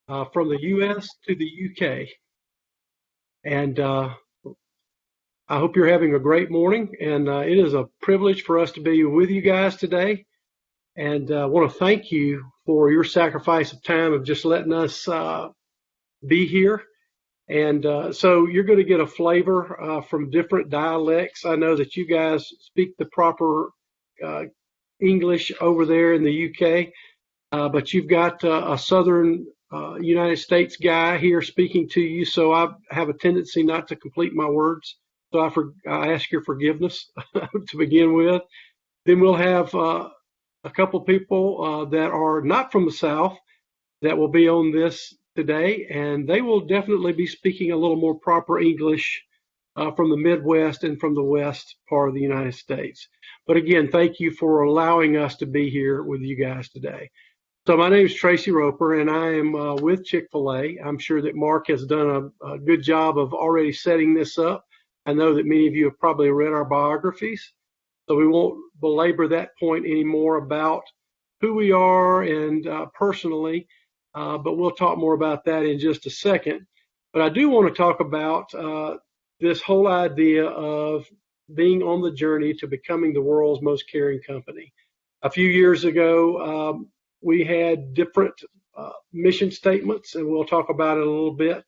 from the U.S. to the U.K. And I hope you're having a great morning. And it is a privilege for us to be with you guys today. And I want to thank you for your sacrifice of time of just letting us be here. And so you're going to get a flavor from different dialects. I know that you guys speak the proper English over there in the UK, but you've got a Southern United States guy here speaking to you, so I have a tendency not to complete my words. So I ask your forgiveness to begin with. Then we'll have a couple people that are not from the South that will be on this today, and they will definitely be speaking a little more proper English from the Midwest and from the West part of the United States. But again, thank you for allowing us to be here with you guys today. So my name is Tracy Roper, and I am with Chick-fil-A. I'm sure that Mark has done a good job of already setting this up. I know that many of you have probably read our biographies, so we won't belabor that point anymore about who we are and personally, but we'll talk more about that in just a second. But I do want to talk about this whole idea of being on the journey to becoming the world's most caring company. A few years ago, we had different mission statements, and we'll talk about it a little bit.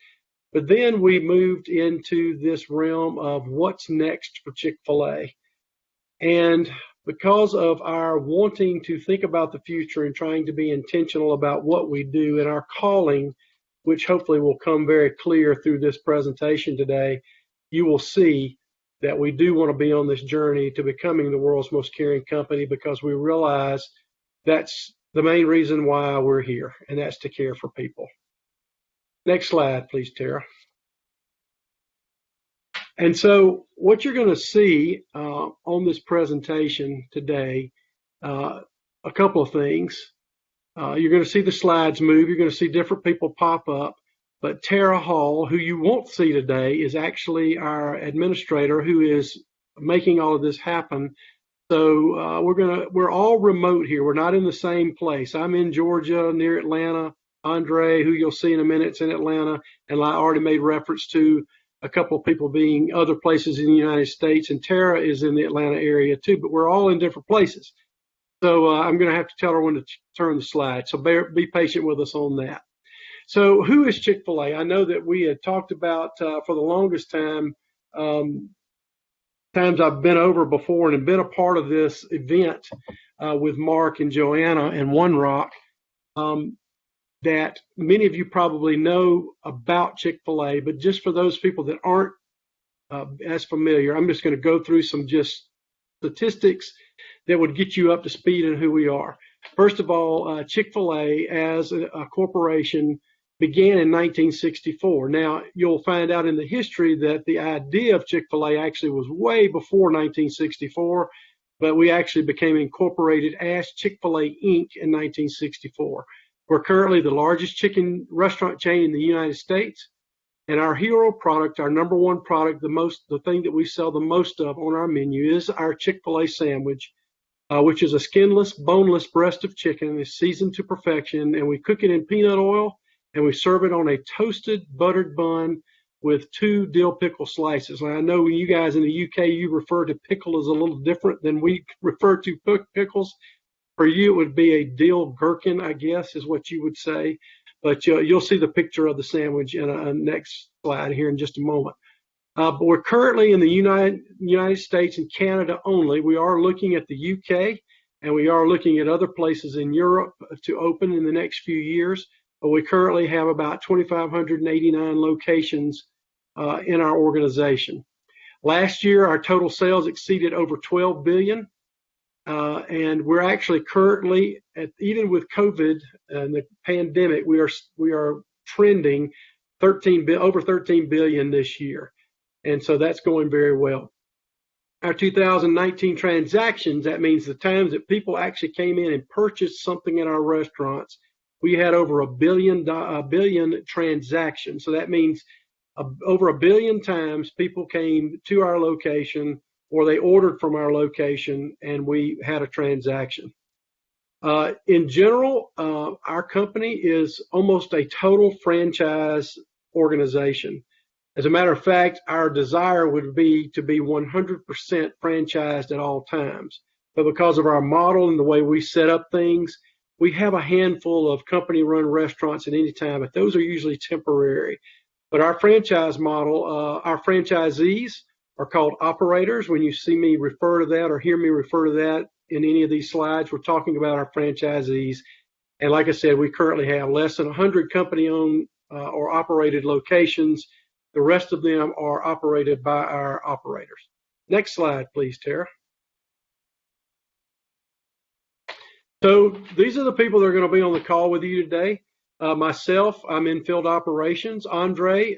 But then we moved into this realm of what's next for Chick-fil-A. And because of our wanting to think about the future and trying to be intentional about what we do and our calling, which hopefully will come very clear through this presentation today, you will see that we do want to be on this journey to becoming the world's most caring company, because we realize that's the main reason why we're here, and that's to care for people. Next slide, please, Tara. And so what you're going to see on this presentation today, a couple of things. You're going to see the slides move. You're going to see different people pop up. But Tara Hall, who you won't see today, is actually our administrator who is making all of this happen. So we're all remote here. We're not in the same place. I'm in Georgia near Atlanta. Andre, who you'll see in a minute, is in Atlanta, and I already made reference to a couple of people being other places in the United States, and Tara is in the Atlanta area too, but we're all in different places. So I'm going to have to tell her when to turn the slide, so be patient with us on that. So who is Chick-fil-A? I know that we had talked about for the longest time, times I've been over before and have been a part of this event with Mark and Joanna and One Rock, that many of you probably know about Chick-fil-A, but just for those people that aren't as familiar, I'm just going to go through some just statistics that would get you up to speed on who we are. First of all, Chick-fil-A as a corporation began in 1964. Now, you'll find out in the history that the idea of Chick-fil-A actually was way before 1964, but we actually became incorporated as Chick-fil-A Inc. in 1964. We're currently the largest chicken restaurant chain in the United States, and our hero product, our number one product, the thing that we sell the most of on our menu is our Chick-fil-A sandwich, which is a skinless, boneless breast of chicken. It's seasoned to perfection, and we cook it in peanut oil, and we serve it on a toasted buttered bun with 2 dill pickle slices. And I know you guys in the UK, you refer to pickle as a little different than we refer to pickles. For you, it would be a dill gherkin, I guess, is what you would say. But you'll see the picture of the sandwich in a next slide here in just a moment. But we're currently in the United States and Canada only. We are looking at the UK, and we are looking at other places in Europe to open in the next few years. But we currently have about 2,589 locations in our organization. Last year, our total sales exceeded over $12 billion. And we're actually currently, even with COVID and the pandemic, we are trending over 13 billion this year. And so that's going very well. Our 2019 transactions, that means the times that people actually came in and purchased something in our restaurants, we had over a billion transactions. So that means over a billion times people came to our location, or they ordered from our location, and we had a transaction. In general, our company is almost a total franchise organization. As a matter of fact, our desire would be to be 100% franchised at all times. But because of our model and the way we set up things, we have a handful of company-run restaurants at any time, but those are usually temporary. But our franchise model, our franchisees are called operators. When you see me refer to that or hear me refer to that in any of these slides, we're talking about our franchisees. And like I said, we currently have less than 100 company-owned or operated locations. The rest of them are operated by our operators. Next slide, please, Tara. So these are the people that are going to be on the call with you today. Myself, I'm in field operations. Andre,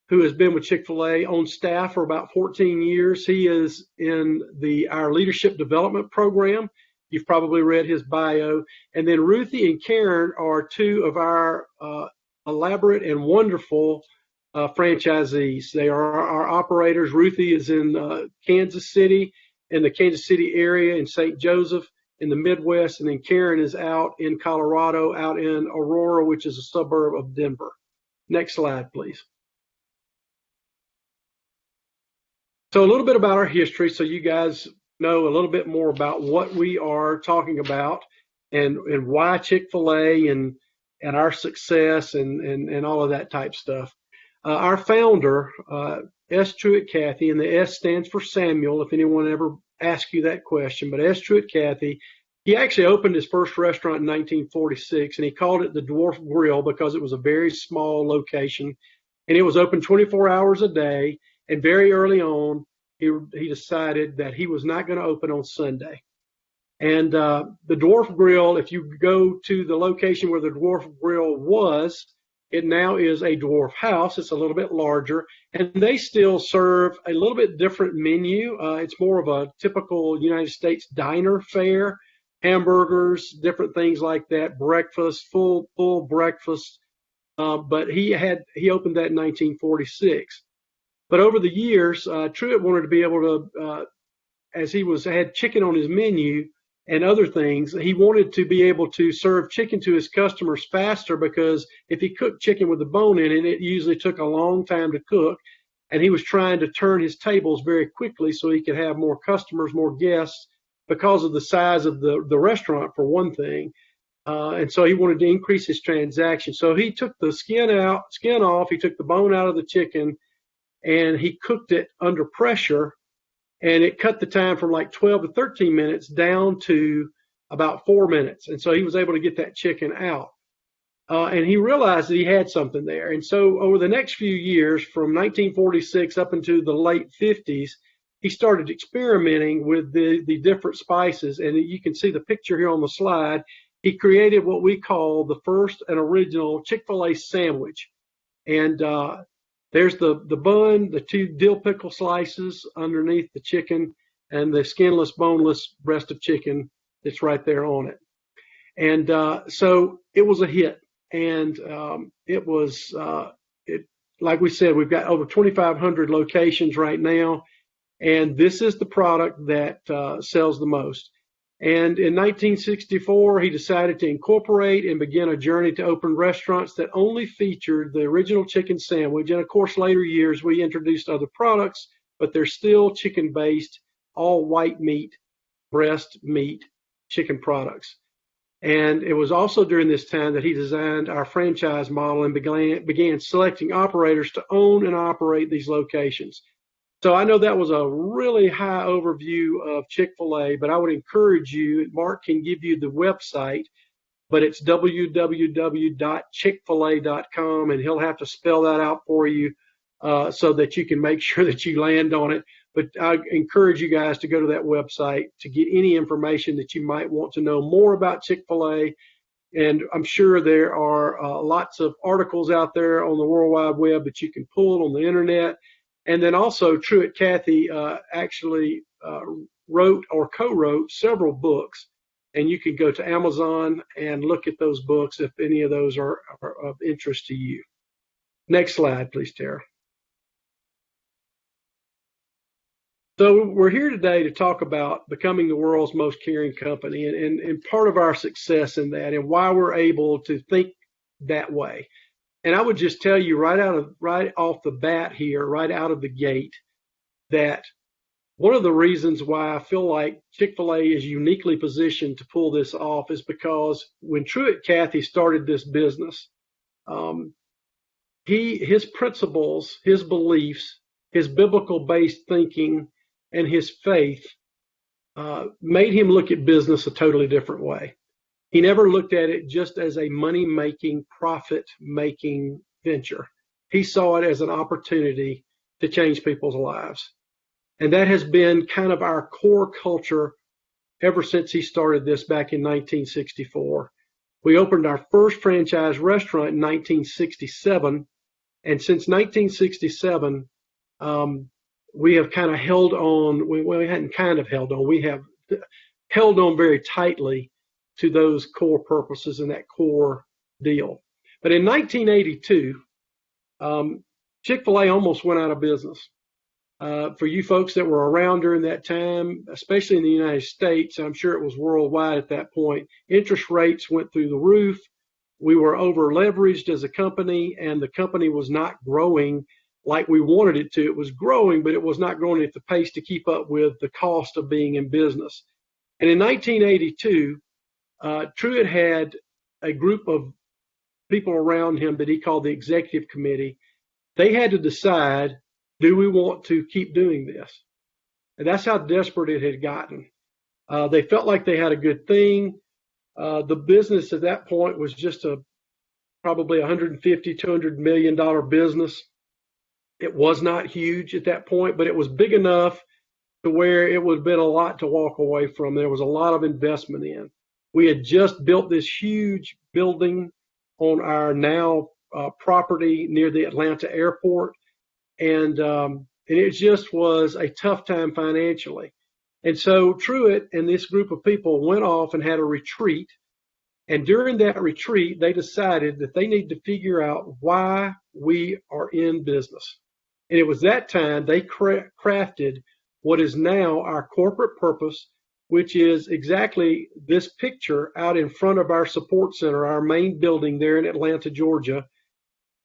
who has been with Chick-fil-A on staff for about 14 years. He is in our leadership development program. You've probably read his bio. And then Ruthie and Karen are two of our elaborate and wonderful franchisees. They are our operators. Ruthie is in Kansas City, in the Kansas City area, in St. Joseph, in the Midwest, and then Karen is out in Colorado, out in Aurora, which is a suburb of Denver. Next slide, please. So a little bit about our history, so you guys know a little bit more about what we are talking about and why Chick-fil-A and our success and all of that type stuff. Our founder, S. Truett Cathy, and the S stands for Samuel, if anyone ever asks you that question, but S. Truett Cathy, he actually opened his first restaurant in 1946, and he called it the Dwarf Grill because it was a very small location, and it was open 24 hours a day, and very early on, he decided that he was not going to open on Sunday. And the Dwarf Grill, if you go to the location where the Dwarf Grill was, it now is a Dwarf House. It's a little bit larger, and they still serve a little bit different menu. It's more of a typical United States diner fare, hamburgers, different things like that, breakfast, full breakfast. But he opened that in 1946. But over the years, Truett wanted to be able to, as he had chicken on his menu and other things, he wanted to be able to serve chicken to his customers faster, because if he cooked chicken with the bone in it, it usually took a long time to cook. And he was trying to turn his tables very quickly so he could have more customers, more guests, because of the size of the restaurant, for one thing. And so he wanted to increase his transaction. So he took the skin off, he took the bone out of the chicken, and he cooked it under pressure. And it cut the time from like 12 to 13 minutes down to about 4 minutes. And so he was able to get that chicken out. And he realized that he had something there. And so over the next few years, from 1946 up into the late 50s, he started experimenting with the different spices. And you can see the picture here on the slide. He created what we call the first and original Chick-fil-A sandwich. And there's the bun, the 2 dill pickle slices underneath the chicken, and the skinless, boneless breast of chicken that's right there on it. And so it was a hit. And it was, like we said, we've got over 2,500 locations right now. And this is the product that sells the most. And in 1964, he decided to incorporate and begin a journey to open restaurants that only featured the original chicken sandwich. And of course, later years, we introduced other products, but they're still chicken-based, all white meat, breast meat, chicken products. And it was also during this time that he designed our franchise model and began selecting operators to own and operate these locations. So I know that was a really high overview of Chick-fil-A, but I would encourage you, Mark can give you the website, but it's www.chickfila.com, and he'll have to spell that out for you so that you can make sure that you land on it. But I encourage you guys to go to that website to get any information that you might want to know more about Chick-fil-A. And I'm sure there are lots of articles out there on the World Wide Web that you can pull on the internet. And then also, Truett Cathy actually wrote or co-wrote several books, and you can go to Amazon and look at those books if any of those are of interest to you. Next slide, please, Tara. So we're here today to talk about becoming the world's most caring company and part of our success in that and why we're able to think that way. And I would just tell you right off the bat here, right out of the gate, that one of the reasons why I feel like Chick-fil-A is uniquely positioned to pull this off is because when Truett Cathy started this business, um, his principles, his beliefs, his biblical-based thinking, and his faith made him look at business a totally different way. He never looked at it just as a money-making, profit-making venture. He saw it as an opportunity to change people's lives. And that has been kind of our core culture ever since he started this back in 1964. We opened our first franchise restaurant in 1967. And since 1967, we have kind of held on. We hadn't kind of held on. We have held on very tightly to those core purposes and that core deal. But in 1982, Chick-fil-A almost went out of business. For you folks that were around during that time, especially in the United States, I'm sure it was worldwide at that point, interest rates went through the roof. We were over leveraged as a company, and the company was not growing like we wanted it to. It was growing, but it was not growing at the pace to keep up with the cost of being in business. And in 1982, Truett had a group of people around him that he called the executive committee. They had to decide, do we want to keep doing this? And that's how desperate it had gotten. They felt like they had a good thing. The business at that point was just probably $150, $200 million business. It was not huge at that point, but it was big enough to where it would have been a lot to walk away from. There was a lot of investment in. We had just built this huge building on our now property near the Atlanta airport. And it just was a tough time financially. And so Truett and this group of people went off and had a retreat. And during that retreat, they decided that they need to figure out why we are in business. And it was that time they crafted what is now our corporate purpose, which is exactly this picture out in front of our support center, our main building there in Atlanta, Georgia,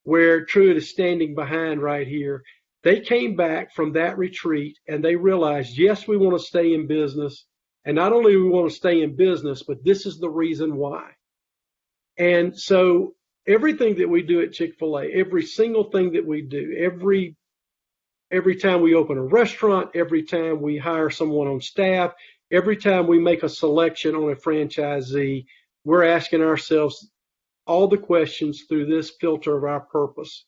where Truett is standing behind right here. They came back from that retreat and they realized, yes, we want to stay in business. And not only do we want to stay in business, but this is the reason why. And so everything that we do at Chick-fil-A, every single thing that we do, every time we open a restaurant, every time we hire someone on staff, every time we make a selection on a franchisee, we're asking ourselves all the questions through this filter of our purpose.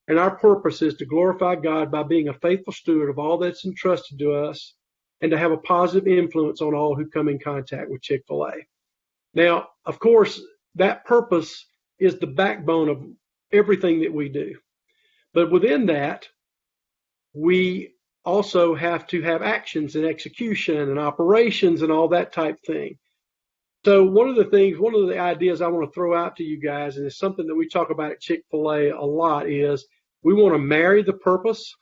And our purpose is to glorify God by being a faithful steward of all that's entrusted to us and to have a positive influence on all who come in contact with Chick-fil-A. Now, of course, that purpose is the backbone of everything that we do. But within that, we also have to have actions and execution and operations and all that type thing. So one of the ideas I want to throw out to you guys, and it's something that we talk about at Chick-fil-A a lot, is we want to marry the purpose,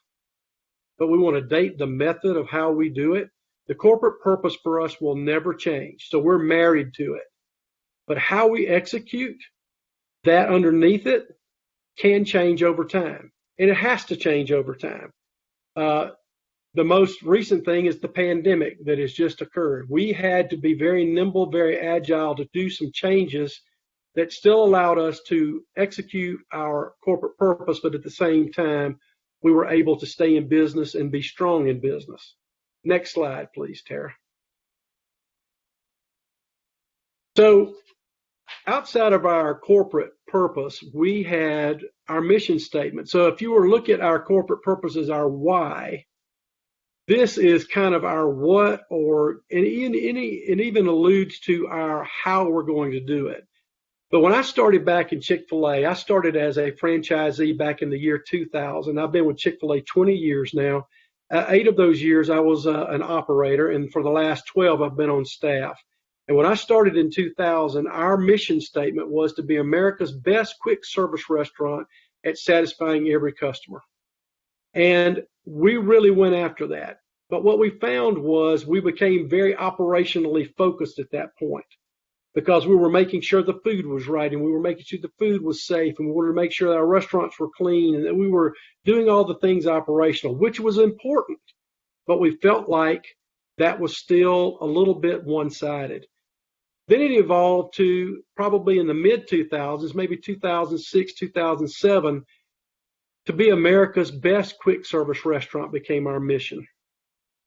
but we want to date the method of how we do it. The corporate purpose for us will never change, so we're married to it. But how we execute that underneath it can change over time, and it has to change over time. The most recent thing is the pandemic that has just occurred. We had to be very nimble, very agile to do some changes that still allowed us to execute our corporate purpose, but at the same time, we were able to stay in business and be strong in business. Next slide, please, Tara. So outside of our corporate purpose, we had our mission statement. So if you were to look at our corporate purpose as our why, this is kind of our what, and even alludes to our how we're going to do it. But when I started back in Chick-fil-A, I started as a franchisee back in the year 2000. I've been with Chick-fil-A 20 years now. 8 of those years I was an operator, and for the last 12 I've been on staff. And when I started in 2000, our mission statement was to be America's best quick service restaurant at satisfying every customer. And we really went after that. But what we found was we became very operationally focused at that point because we were making sure the food was right and we were making sure the food was safe and we wanted to make sure that our restaurants were clean and that we were doing all the things operational, which was important. But we felt like that was still a little bit one-sided. Then it evolved to probably in the mid-2000s, maybe 2006, 2007, to be America's best quick service restaurant became our mission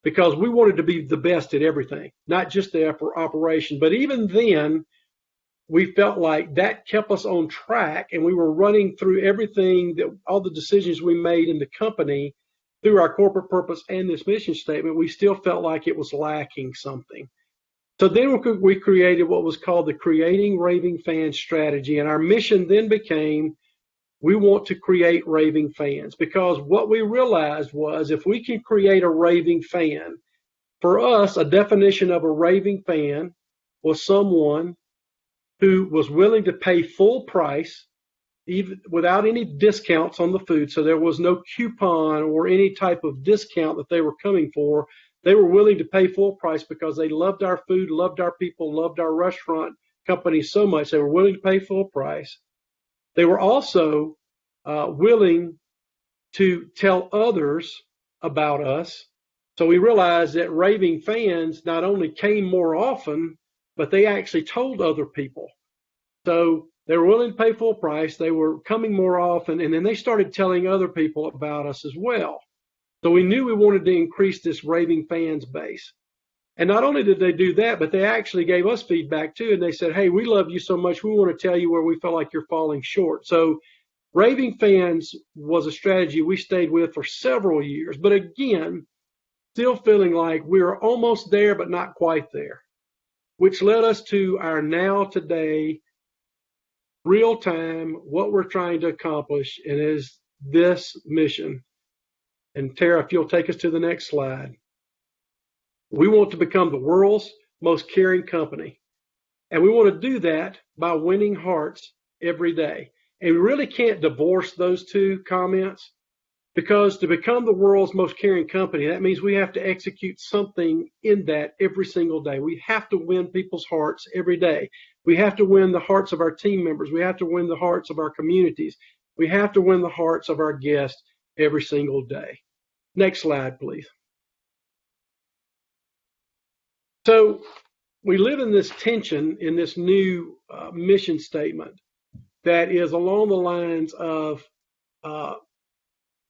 because we wanted to be the best at everything, not just the operation. But even then, we felt like that kept us on track and we were running through everything that all the decisions we made in the company through our corporate purpose and this mission statement, we still felt like it was lacking something. So then we created what was called the Creating Raving Fans strategy. And our mission then became, we want to create raving fans, because what we realized was if we can create a raving fan, for us, a definition of a raving fan was someone who was willing to pay full price, even without any discounts on the food. So there was no coupon or any type of discount that they were coming for. They were willing to pay full price because they loved our food, loved our people, loved our restaurant company so much. They were willing to pay full price. They were also willing to tell others about us. So we realized that raving fans not only came more often, but they actually told other people. So they were willing to pay full price. They were coming more often, and then they started telling other people about us as well. So we knew we wanted to increase this raving fans base. And not only did they do that, but they actually gave us feedback too. And they said, hey, we love you so much. We want to tell you where we feel like you're falling short. So raving fans was a strategy we stayed with for several years. But again, still feeling like we were almost there, but not quite there, which led us to our now today real time, what we're trying to accomplish, and is this mission. And Tara, if you'll take us to the next slide. We want to become the world's most caring company. And we want to do that by winning hearts every day. And we really can't divorce those two comments, because to become the world's most caring company, that means we have to execute something in that every single day. We have to win people's hearts every day. We have to win the hearts of our team members. We have to win the hearts of our communities. We have to win the hearts of our guests every single day. Next slide, please. So we live in this tension in this new mission statement that is along the lines of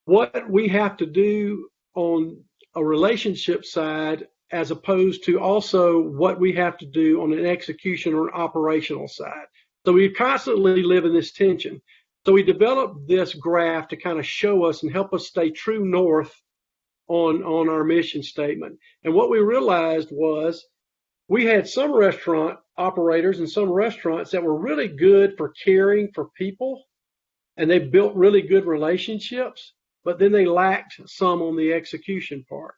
what we have to do on a relationship side as opposed to also what we have to do on an execution or an operational side. So we constantly live in this tension. So we developed this graph to kind of show us and help us stay true north on our mission statement. And what we realized was we had some restaurant operators and some restaurants that were really good for caring for people, and they built really good relationships, but then they lacked some on the execution part.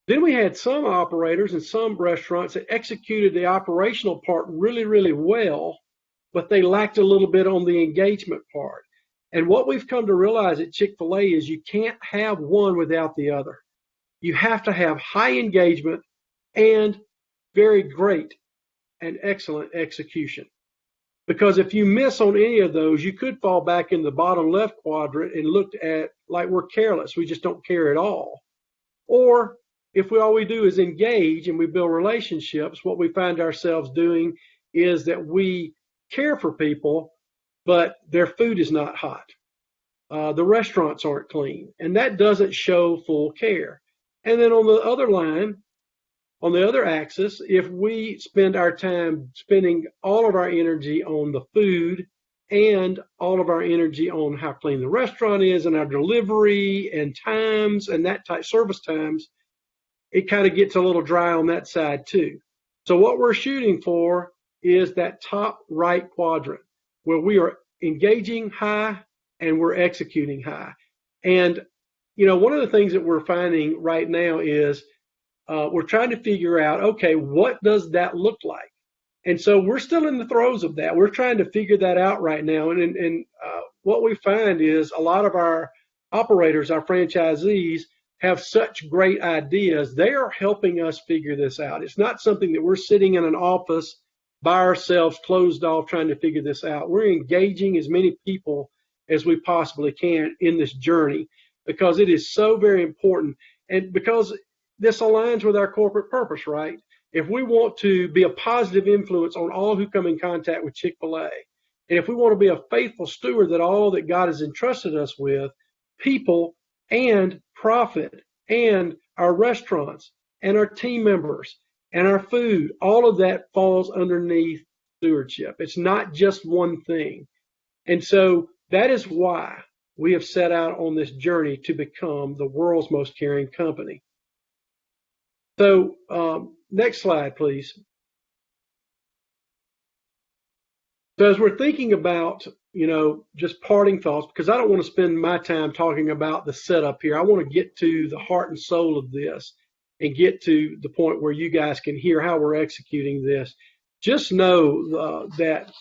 Then we had some operators and some restaurants that executed the operational part really, really well, but they lacked a little bit on the engagement part. And what we've come to realize at Chick-fil-A is you can't have one without the other. You have to have high engagement and very great and excellent execution. Because if you miss on any of those, you could fall back in the bottom left quadrant and look at like we're careless. We just don't care at all. Or if all we do is engage and we build relationships, what we find ourselves doing is that we care for people, but their food is not hot. The restaurants aren't clean, and that doesn't show full care. And then on the other line, on the other axis, if we spend our time spending all of our energy on the food and all of our energy on how clean the restaurant is and our delivery and times and that type service times, it kind of gets a little dry on that side too. So what we're shooting for is that top right quadrant where we are engaging high and we're executing high. And, you know, one of the things that we're finding right now is we're trying to figure out, okay, what does that look like? And so we're still in the throes of that. We're trying to figure that out right now. And what we find is a lot of our operators, our franchisees, have such great ideas. They are helping us figure this out. It's not something that we're sitting in an office by ourselves, closed off, trying to figure this out. We're engaging as many people as we possibly can in this journey because it is so very important. And because this aligns with our corporate purpose, right? If we want to be a positive influence on all who come in contact with Chick-fil-A, and if we want to be a faithful steward that all that God has entrusted us with, people and profit and our restaurants and our team members and our food, all of that falls underneath stewardship. It's not just one thing. And so that is why we have set out on this journey to become the world's most caring company. So next slide, please. So as we're thinking about, just parting thoughts, because I don't want to spend my time talking about the setup here. I want to get to the heart and soul of this and get to the point where you guys can hear how we're executing this. Just know that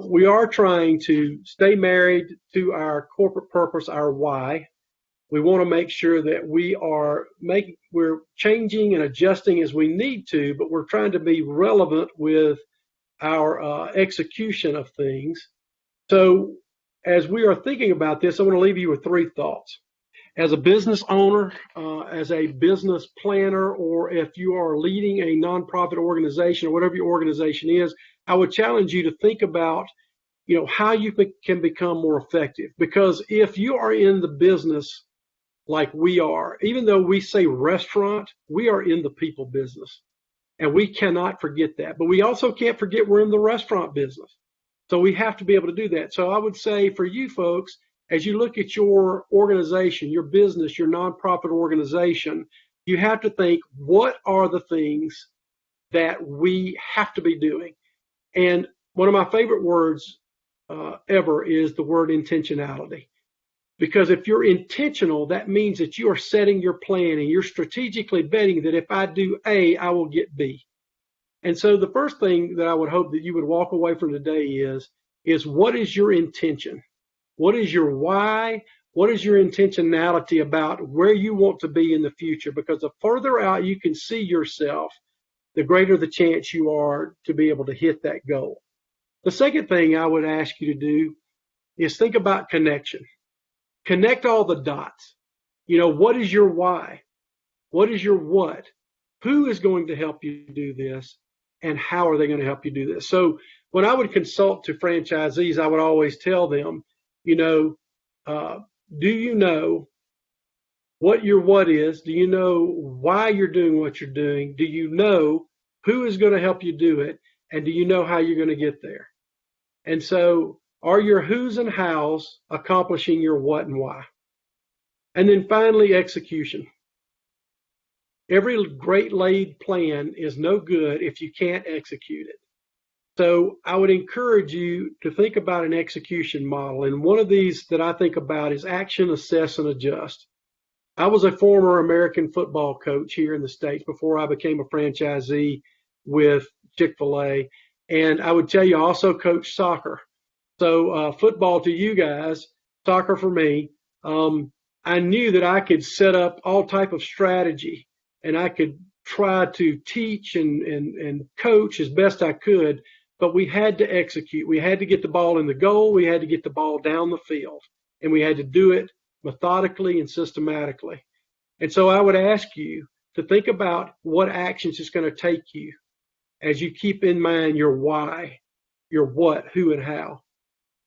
we are trying to stay married to our corporate purpose, our why. We want to make sure that we're changing and adjusting as we need to, but we're trying to be relevant with our execution of things. So as we are thinking about this, I want to leave you with three thoughts. As a business owner, as a business planner, or if you are leading a nonprofit organization or whatever your organization is, I would challenge you to think about, how you can become more effective. Because if you are in the business like we are, even though we say restaurant, we are in the people business. And we cannot forget that. But we also can't forget we're in the restaurant business. So we have to be able to do that. So I would say for you folks, as you look at your organization, your business, your nonprofit organization, you have to think, what are the things that we have to be doing? And one of my favorite words ever is the word intentionality. Because if you're intentional, that means that you are setting your plan and you're strategically betting that if I do A, I will get B. And so the first thing that I would hope that you would walk away from today is what is your intention? What is your why? What is your intentionality about where you want to be in the future? Because the further out you can see yourself, the greater the chance you are to be able to hit that goal. The second thing I would ask you to do is think about connection. Connect all the dots. What is your why? What is your what? Who is going to help you do this? And how are they going to help you do this? So when I would consult to franchisees, I would always tell them, do you know what your what is? Do you know why you're doing what you're doing? Do you know who is going to help you do it? And do you know how you're going to get there? And so are your who's and how's accomplishing your what and why? And then finally, execution. Every great laid plan is no good if you can't execute it. So I would encourage you to think about an execution model. And one of these that I think about is action, assess, and adjust. I was a former American football coach here in the States before I became a franchisee with Chick-fil-A. And I would tell you, I also coach soccer. So football to you guys, soccer for me. I knew that I could set up all type of strategy and I could try to teach and coach as best I could, but we had to execute. We had to get the ball in the goal. We had to get the ball down the field, and we had to do it methodically and systematically. And so I would ask you to think about what actions it's going to take you as you keep in mind your why, your what, who, and how.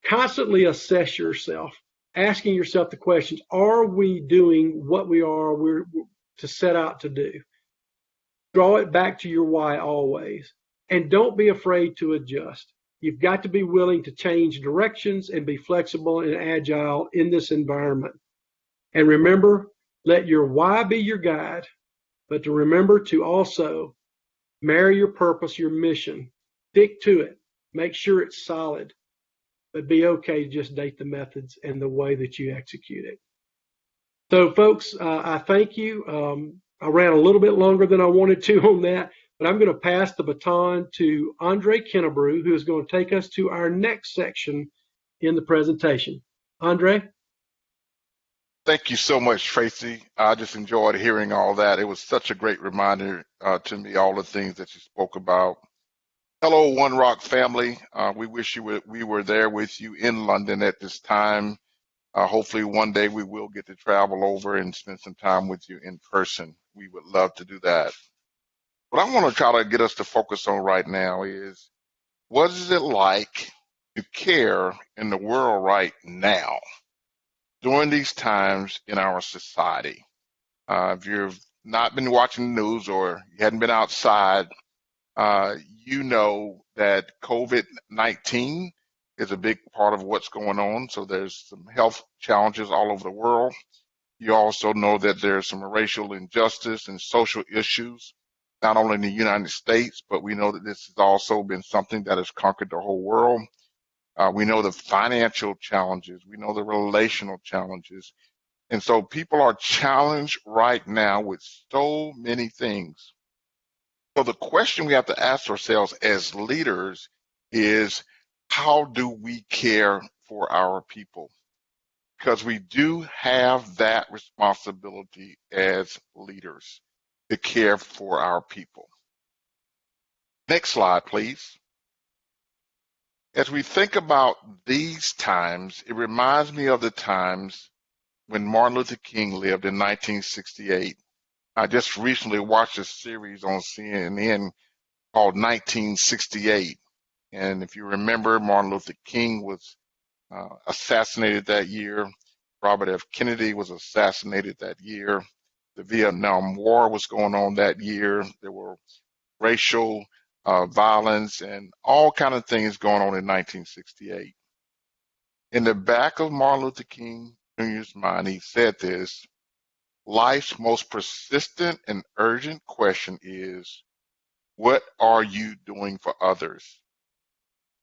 Constantly assess yourself, asking yourself the questions, are we doing what we're to set out to do? Draw it back to your why always. And don't be afraid to adjust. You've got to be willing to change directions and be flexible and agile in this environment. And remember, let your why be your guide, but to remember to also marry your purpose, your mission, stick to it, make sure it's solid, but be okay to just date the methods and the way that you execute it. So folks, I thank you. I ran a little bit longer than I wanted to on that, but I'm going to pass the baton to Andre Kennebrew, who is going to take us to our next section in the presentation. Andre? Thank you so much, Tracy. I just enjoyed hearing all that. It was such a great reminder to me, all the things that you spoke about. Hello, One Rock family. We wish we were there with you in London at this time. Hopefully, one day we will get to travel over and spend some time with you in person. We would love to do that. What I want to try to get us to focus on right now is what is it like to care in the world right now during these times in our society? If you've not been watching the news or you hadn't been outside, you know that COVID-19 is a big part of what's going on. So there's some health challenges all over the world. You also know that there's some racial injustice and social issues, not only in the United States, but we know that this has also been something that has conquered the whole world. We know the financial challenges. We know the relational challenges. And so people are challenged right now with so many things. So the question we have to ask ourselves as leaders is, how do we care for our people? Because we do have that responsibility as leaders to care for our people. Next slide, please. As we think about these times, it reminds me of the times when Martin Luther King lived in 1968. I just recently watched a series on CNN called 1968. And if you remember, Martin Luther King was assassinated that year. Robert F. Kennedy was assassinated that year. The Vietnam War was going on that year. There were racial violence and all kind of things going on in 1968. In the back of Martin Luther King Jr.'s mind, he said this: life's most persistent and urgent question is, what are you doing for others?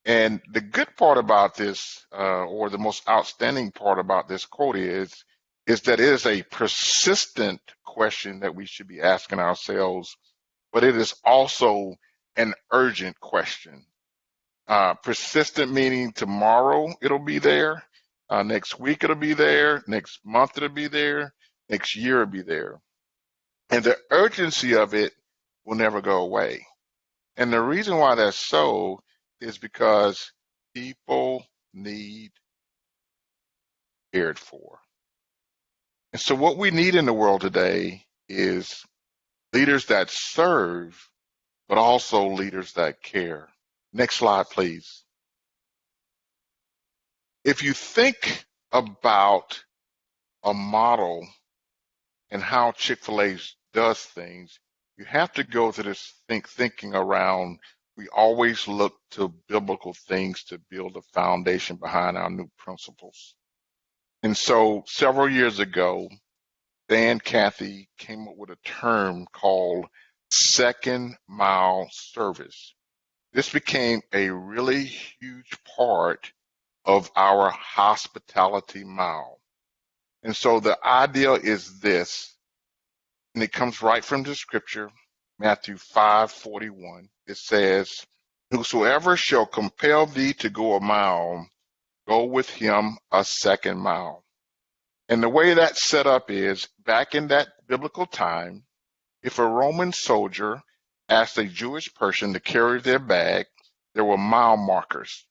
And the good part about this, or the most outstanding part about this quote is that it is a persistent question that we should be asking ourselves, but it is also an urgent question. Persistent meaning tomorrow it'll be there, next week it'll be there, next month it'll be there, next year it'll be there. And the urgency of it will never go away. And the reason why that's so is because people need cared for. And so what we need in the world today is leaders that serve, but also leaders that care. Next slide, please. If you think about a model and how Chick-fil-A does things, you have to go to this thinking around, we always look to biblical things to build a foundation behind our new principles. And so several years ago, Dan Cathy came up with a term called second mile service. This became a really huge part of our hospitality mile. And so the idea is this, and it comes right from the scripture, Matthew 5:41. It says, whosoever shall compel thee to go a mile, go with him a second mile. And the way that's set up is, back in that biblical time, if a Roman soldier asked a Jewish person to carry their bag, there were mile markers.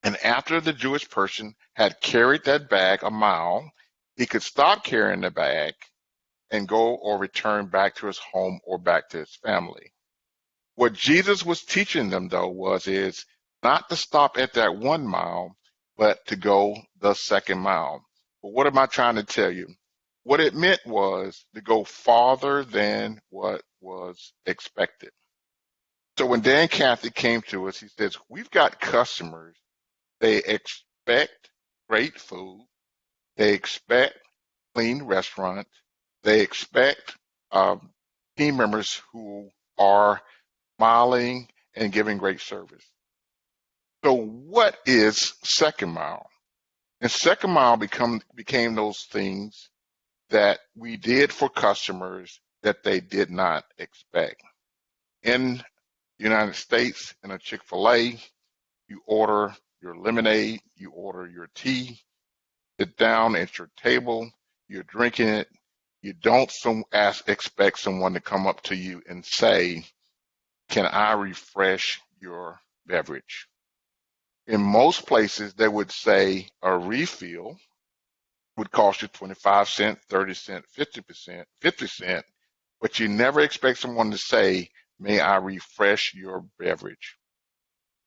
And after the Jewish person had carried that bag a mile, he could stop carrying the bag and go or return back to his home or back to his family. What Jesus was teaching them, though, is not to stop at that 1 mile, but to go the second mile. But what am I trying to tell you? What it meant was to go farther than what was expected. So when Dan Cathy came to us, he says, we've got customers. They expect great food. They expect clean restaurants. They expect team members who are smiling and giving great service. So what is second mile? And second mile became those things that we did for customers that they did not expect. In the United States, in a Chick-fil-A, you order your lemonade, you order your tea, sit down at your table, you're drinking it, you don't expect someone to come up to you and say, can I refresh your beverage? In most places, they would say a refill would cost you 25 cents, 30 cents, 50 cents, but you never expect someone to say, may I refresh your beverage?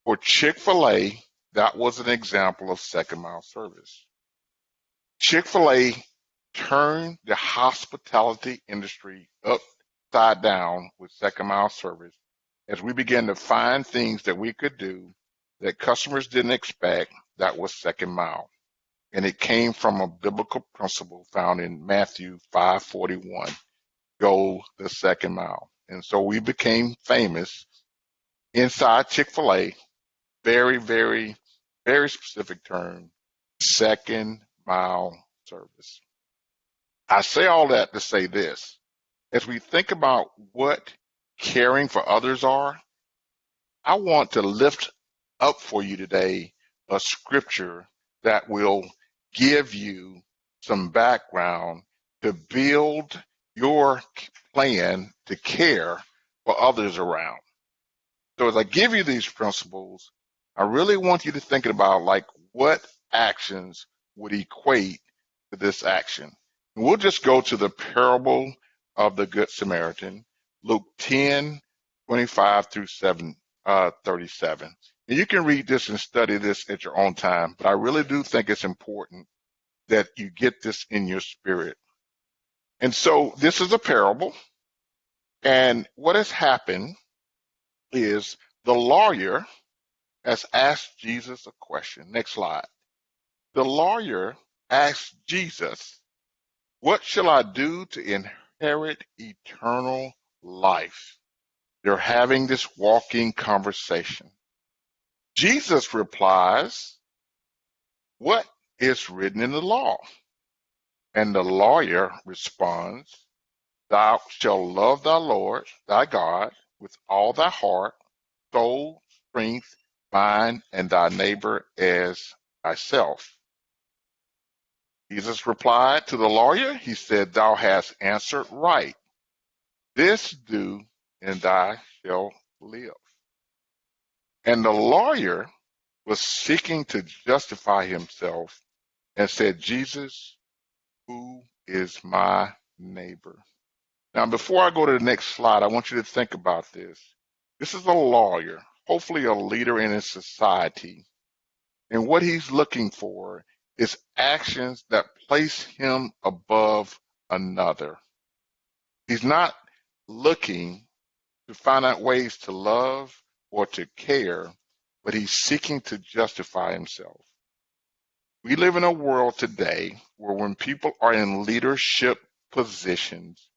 For Chick-fil-A, that was an example of second mile service. Chick-fil-A turned the hospitality industry upside down with second mile service as we began to find things that we could do that customers didn't expect that was second mile. And it came from a biblical principle found in Matthew 5:41, go the second mile. And so we became famous inside Chick-fil-A, very, very, very specific term, second mile service. I say all that to say this. As we think about what caring for others are, I want to lift up for you today a scripture that will give you some background to build your plan to care for others around. So as I give you these principles, I really want you to think about like what actions would equate to this action. And we'll just go to the parable of the Good Samaritan, Luke 10:25 through 37. And you can read this and study this at your own time, but I really do think it's important that you get this in your spirit. And so this is a parable, and what has happened is the lawyer has asked Jesus a question. Next slide. The lawyer asked Jesus, what shall I do to inherit eternal life? They're having this walking conversation. Jesus replies, what is written in the law? And the lawyer responds, thou shalt love thy Lord, thy God, with all thy heart, soul, strength, mind, and thy neighbor as thyself. Jesus replied to the lawyer, he said, thou hast answered right. This do, and thou shalt live. And the lawyer was seeking to justify himself and said, Jesus, who is my neighbor? Now, before I go to the next slide, I want you to think about this. This is a lawyer, hopefully a leader in his society. And what he's looking for is actions that place him above another. He's not looking to find out ways to love or to care, but he's seeking to justify himself. We live in a world today where when people are in leadership positions,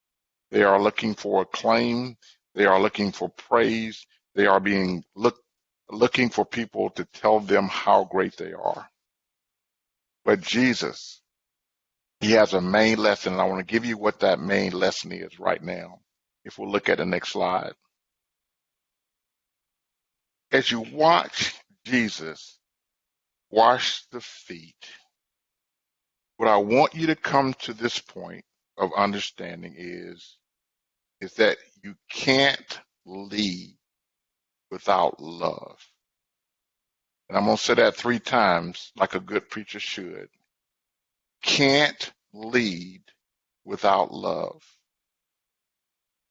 they are looking for acclaim, they are looking for praise, they are looking for people to tell them how great they are. But Jesus, he has a main lesson, and I want to give you what that main lesson is right now. If we'll look at the next slide. As you watch Jesus wash the feet, what I want you to come to this point of understanding is that you can't lead without love. And I'm going to say that 3 times like a good preacher should. Can't lead without love.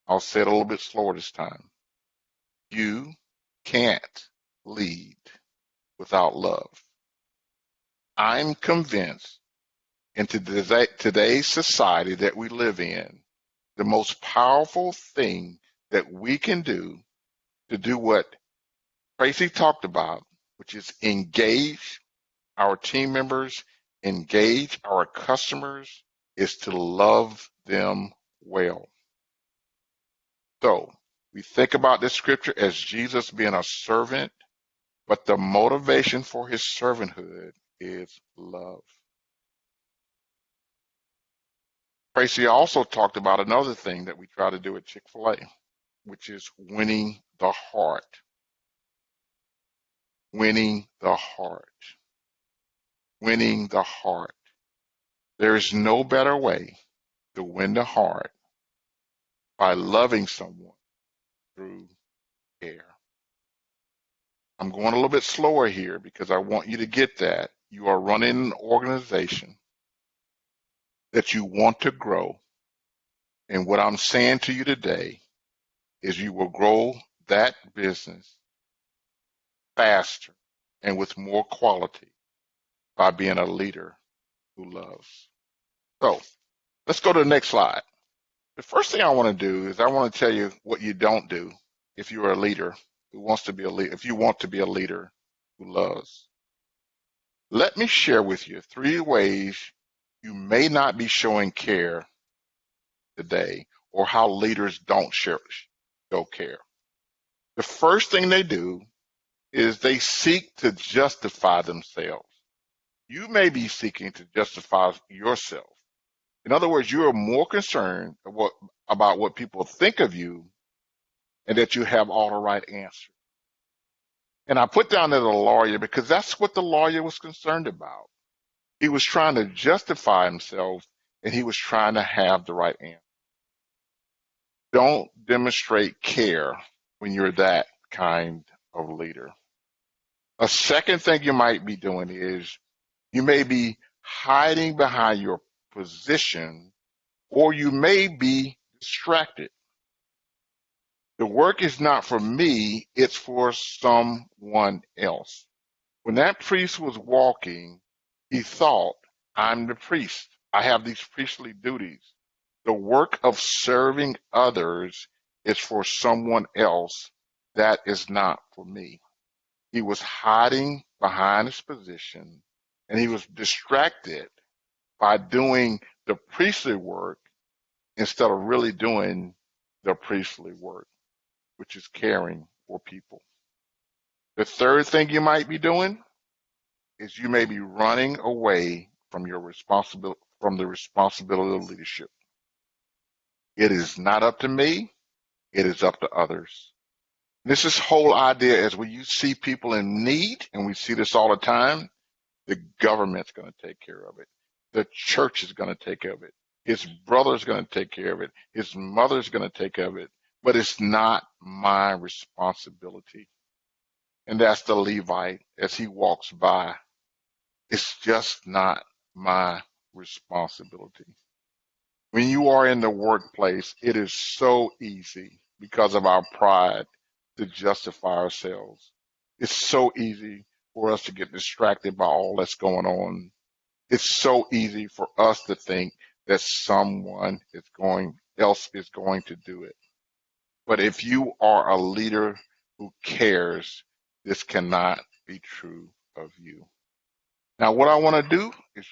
I'll say it a little bit slower this time. You can't lead without love. I'm convinced in today's society that we live in, the most powerful thing that we can do to do what Tracy talked about, which is engage our team members, engage our customers, is to love them well. So we think about this scripture as Jesus being a servant, but the motivation for his servanthood is love. Tracy also talked about another thing that we try to do at Chick-fil-A, which is winning the heart. Winning the heart. Winning the heart. There is no better way to win the heart by loving someone through care. I'm going a little bit slower here because I want you to get that. You are running an organization that you want to grow. And what I'm saying to you today is you will grow that business faster and with more quality by being a leader who loves. So let's go to the next slide. The first thing I want to do is I want to tell you what you don't do if you are a leader who wants to be a leader, if you want to be a leader who loves. Let me share with you 3 ways you may not be showing care today, or how leaders don't show care. The first thing they do is they seek to justify themselves. You may be seeking to justify yourself. In other words, you are more concerned about what people think of you and that you have all the right answers. And I put down that a lawyer because that's what the lawyer was concerned about. He was trying to justify himself and he was trying to have the right answer. Don't demonstrate care when you're that kind of leader. A second thing you might be doing is you may be hiding behind your position, or you may be distracted. The work is not for me, it's for someone else. When that priest was walking, he thought, I'm the priest. I have these priestly duties. The work of serving others is for someone else. That is not for me. He was hiding behind his position, and he was distracted by doing the priestly work instead of really doing the priestly work, which is caring for people. The third thing you might be doing is you may be running away from the responsibility of leadership. It is not up to me, it is up to others. This whole idea is when you see people in need, and we see this all the time, the government's going to take care of it. The church is going to take care of it. His brother's going to take care of it. His mother's going to take care of it. But it's not my responsibility. And that's the Levite as he walks by. It's just not my responsibility. When you are in the workplace, it is so easy because of our pride to justify ourselves. It's so easy for us to get distracted by all that's going on. It's so easy for us to think that someone else is going to do it. But if you are a leader who cares, this cannot be true of you. Now, what I want to do is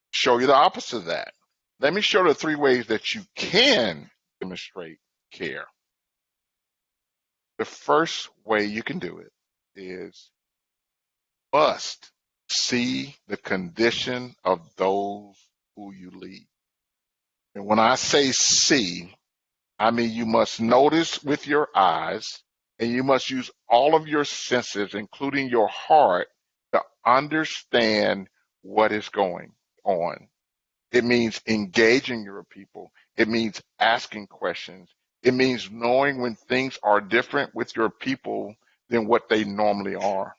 show you the opposite of that. Let me show the 3 ways that you can demonstrate care. The first way you can do it is must see the condition of those who you lead. And when I say see, I mean you must notice with your eyes, and you must use all of your senses, including your heart, to understand what is going on. It means engaging your people. It means asking questions. It means knowing when things are different with your people than what they normally are.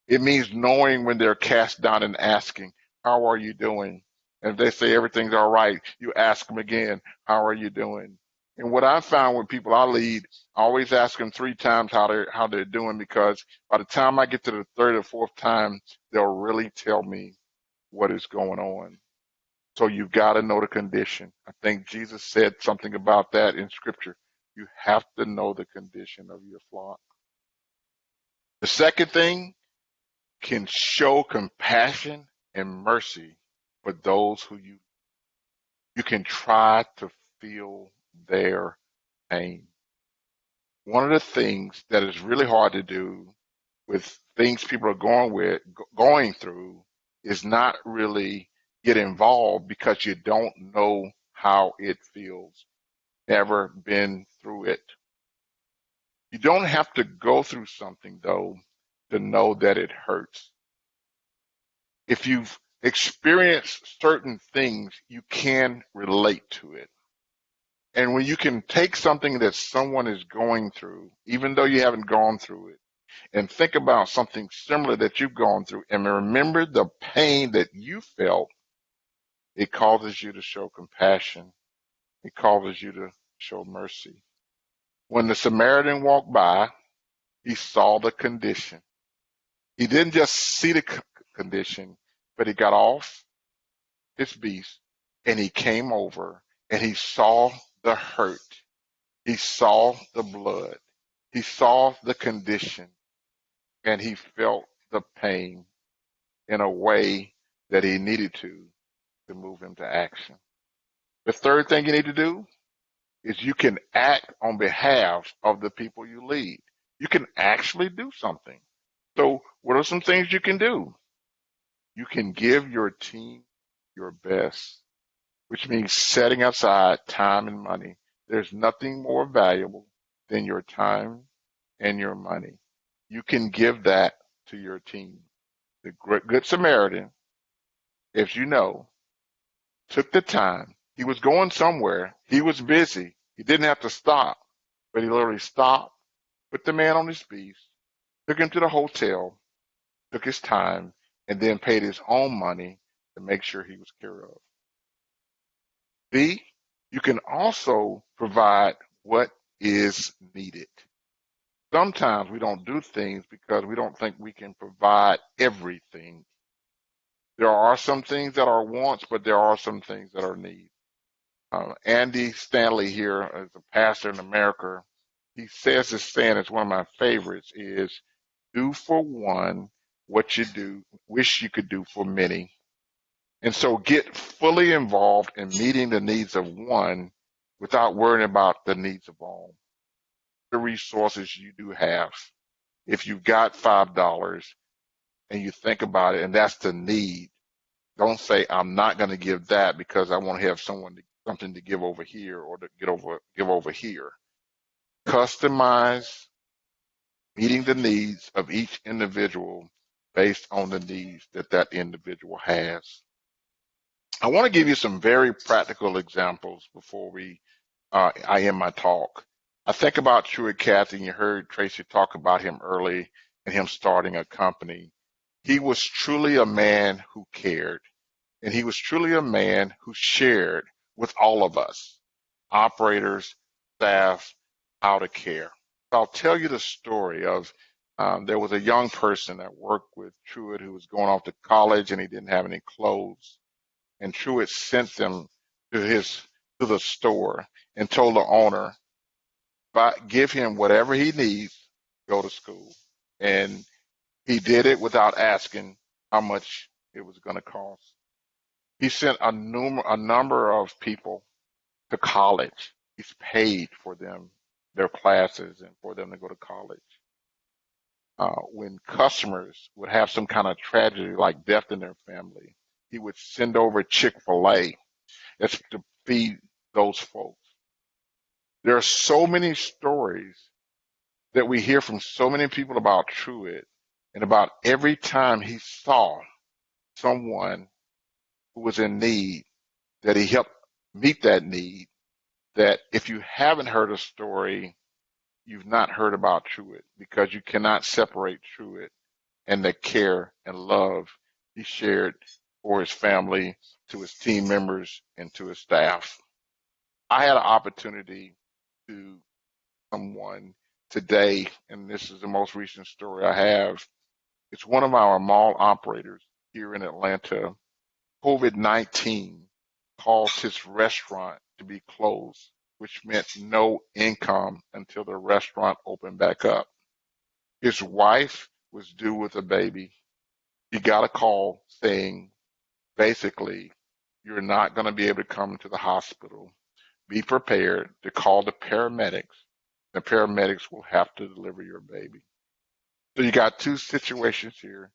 It means knowing when they're cast down and asking, how are you doing? And if they say everything's all right, you ask them again, how are you doing? And what I found with people I lead, I always ask them 3 times how they're doing, because by the time I get to the 3rd or 4th time, they'll really tell me what is going on. So you've got to know the condition. I think Jesus said something about that in Scripture. You have to know the condition of your flock. The second thing, can show compassion and mercy for those who you can try to feel their pain. One of the things that is really hard to do with things people are going through is not really get involved because you don't know how it feels. Never been through it. You don't have to go through something though to know that it hurts. If you've experience certain things, you can relate to it. And when you can take something that someone is going through, even though you haven't gone through it, and think about something similar that you've gone through and remember the pain that you felt, it causes you to show compassion. It causes you to show mercy. When the Samaritan walked by, he saw the condition. He didn't just see the condition, but he got off his beast and he came over and he saw the hurt. He saw the blood. He saw the condition and he felt the pain in a way that he needed to move him to action. The third thing you need to do is you can act on behalf of the people you lead. You can actually do something. So what are some things you can do? You can give your team your best, which means setting aside time and money. There's nothing more valuable than your time and your money. You can give that to your team. The Good Samaritan, as you know, took the time. He was going somewhere. He was busy. He didn't have to stop, but he literally stopped, put the man on his beast, took him to the hotel, took his time, and then paid his own money to make sure he was cared of. B, you can also provide what is needed. Sometimes we don't do things because we don't think we can provide everything. There are some things that are wants, but there are some things that are needs. Andy Stanley here, as a pastor in America, he says this saying, it's one of my favorites, is do for one what you do, wish you could do for many. And so get fully involved in meeting the needs of one without worrying about the needs of all. The resources you do have. If you've got $5 and you think about it and that's the need, don't say, I'm not going to give that because I want to have something to give over here or to give over here. Customize meeting the needs of each individual based on the needs that that individual has. I want to give you some very practical examples before I end my talk. I think about Truett Cathy, and you heard Tracy talk about him early and him starting a company. He was truly a man who cared, and he was truly a man who shared with all of us, operators, staff, how to care. I'll tell you the story of there was a young person that worked with Truett who was going off to college and he didn't have any clothes. And Truett sent them to the store and told the owner, give him whatever he needs to go to school. And he did it without asking how much it was going to cost. He sent a number of people to college. He's paid for them, their classes, and for them to go to college. When customers would have some kind of tragedy like death in their family, he would send over Chick-fil-A to feed those folks. There are so many stories that we hear from so many people about Truett, and about every time he saw someone who was in need, that he helped meet that need, that if you haven't heard a story, you've not heard about Truett, because you cannot separate Truett and the care and love he shared for his family, to his team members, and to his staff. I had an opportunity to someone today, and this is the most recent story I have. It's one of our mall operators here in Atlanta. COVID-19 caused his restaurant to be closed, which meant no income until the restaurant opened back up. His wife was due with a baby. He got a call saying, basically, you're not going to be able to come to the hospital. Be prepared to call the paramedics. The paramedics will have to deliver your baby. So you got two situations here.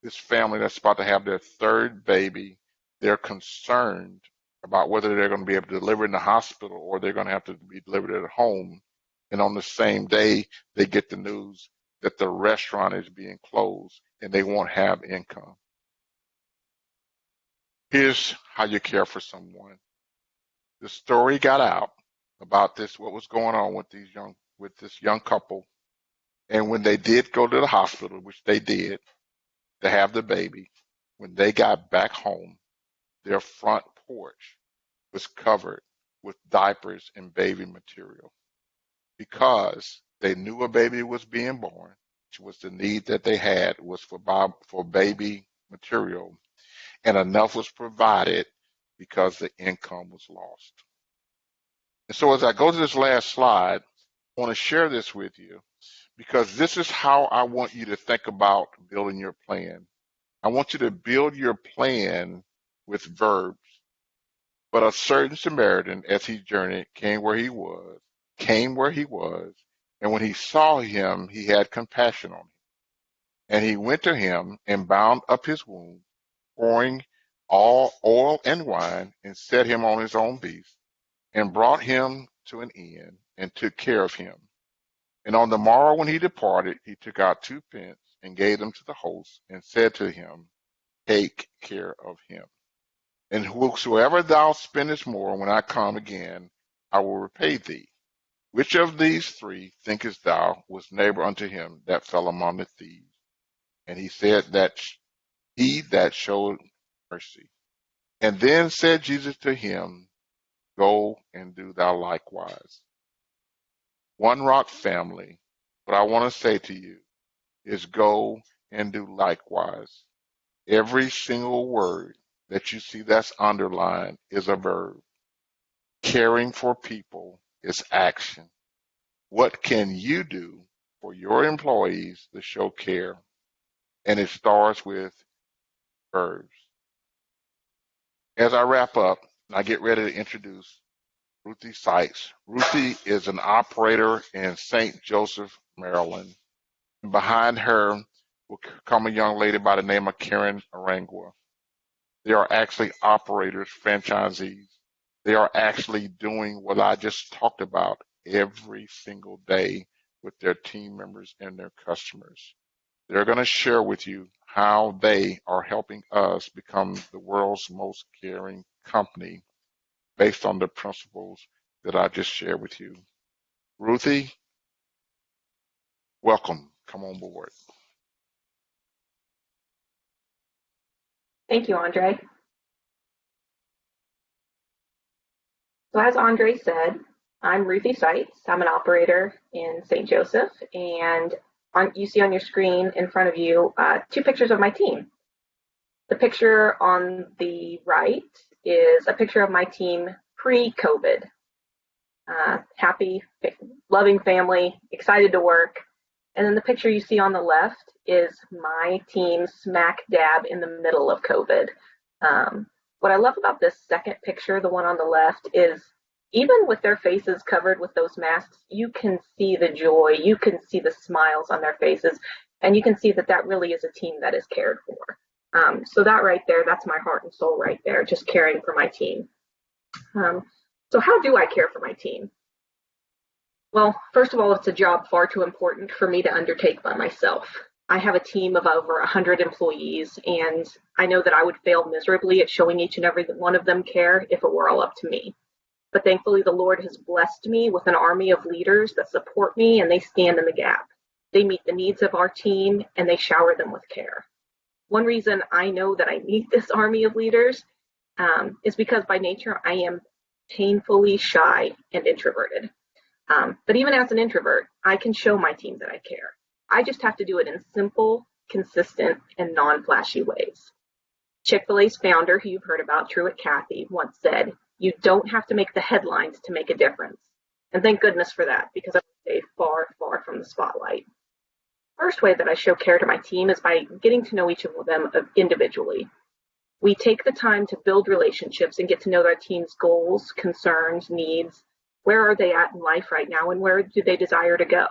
This family that's about to have their third baby, they're concerned about whether they're going to be able to deliver in the hospital or they're going to have to be delivered at home. And on the same day, they get the news that the restaurant is being closed and they won't have income. Here's how you care for someone. The story got out about this, what was going on with this young couple. And when they did go to the hospital, which they did, to have the baby, when they got back home, their front porch was covered with diapers and baby material because they knew a baby was being born, which was the need that they had was for baby material, and enough was provided because the income was lost. And so as I go to this last slide, I want to share this with you because this is how I want you to think about building your plan. I want you to build your plan with verbs. But a certain Samaritan, as he journeyed, came where he was, and when he saw him, he had compassion on him. And he went to him and bound up his wound, pouring all oil and wine, and set him on his own beast, and brought him to an inn, and took care of him. And on the morrow when he departed, he took out 2 pence, and gave them to the host, and said to him, Take care of him. And whosoever thou spendest more, when I come again, I will repay thee. Which of these 3 thinkest thou was neighbor unto him that fell among the thieves? And he said that he that showed mercy. And then said Jesus to him, Go and do thou likewise. One Rock family, what I want to say to you is go and do likewise. Every single word that you see that's underlined is a verb. Caring for people is action. What can you do for your employees to show care? And it starts with verbs. As I wrap up, I get ready to introduce Ruthie Sykes. Ruthie is an operator in St. Joseph, Maryland. And behind her will come a young lady by the name of Karen Arangua. They are actually operators, franchisees. They are actually doing what I just talked about every single day with their team members and their customers. They're going to share with you how they are helping us become the world's most caring company based on the principles that I just shared with you. Ruthie, welcome. Come on board. Thank you, Andre. So as Andre said, I'm Ruthie Seitz. I'm an operator in St. Joseph, and you see on your screen in front of you 2 pictures of my team. The picture on the right is a picture of my team pre-COVID. Happy, loving family, excited to work. And then the picture you see on the left is my team smack dab in the middle of COVID. What I love about this second picture, the one on the left, is even with their faces covered with those masks, you can see the joy, you can see the smiles on their faces, and you can see that that really is a team that is cared for. So that right there, that's my heart and soul right there, just caring for my team. So how do I care for my team? Well, first of all, it's a job far too important for me to undertake by myself. I have a team of over 100 employees, and I know that I would fail miserably at showing each and every one of them care if it were all up to me. But thankfully, the Lord has blessed me with an army of leaders that support me, and they stand in the gap. They meet the needs of our team, and they shower them with care. One reason I know that I need this army of leaders is because by nature, I am painfully shy and introverted. But even as an introvert, I can show my team that I care. I just have to do it in simple, consistent, and non-flashy ways. Chick-fil-A's founder, who you've heard about, Truett Cathy, once said, "You don't have to make the headlines to make a difference." And thank goodness for that, because I stay far, far from the spotlight. First way that I show care to my team is by getting to know each of them individually. We take the time to build relationships and get to know our team's goals, concerns, needs. Where are they at in life right now, and where do they desire to go?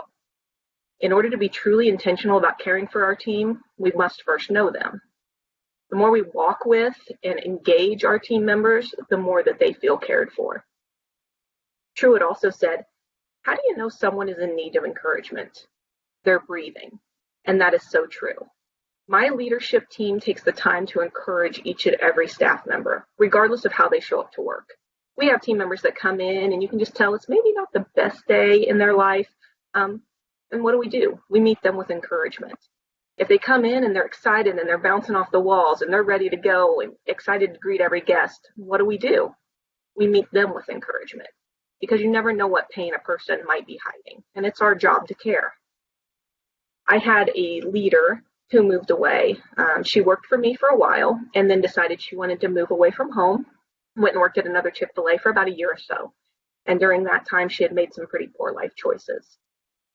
In order to be truly intentional about caring for our team, we must first know them. The more we walk with and engage our team members, the more that they feel cared for. Truett also said, "How do you know someone is in need of encouragement? They're breathing." And that is so true. My leadership team takes the time to encourage each and every staff member, regardless of how they show up to work. We have team members that come in and you can just tell it's maybe not the best day in their life. And what do? We meet them with encouragement. If they come in and they're excited and they're bouncing off the walls and they're ready to go and excited to greet every guest, what do? We meet them with encouragement, because you never know what pain a person might be hiding, and it's our job to care. I had a leader who moved away. She worked for me for a while and then decided she wanted to move away from home, went and worked at another Chick-fil-A for about a year or so. And during that time, she had made some pretty poor life choices.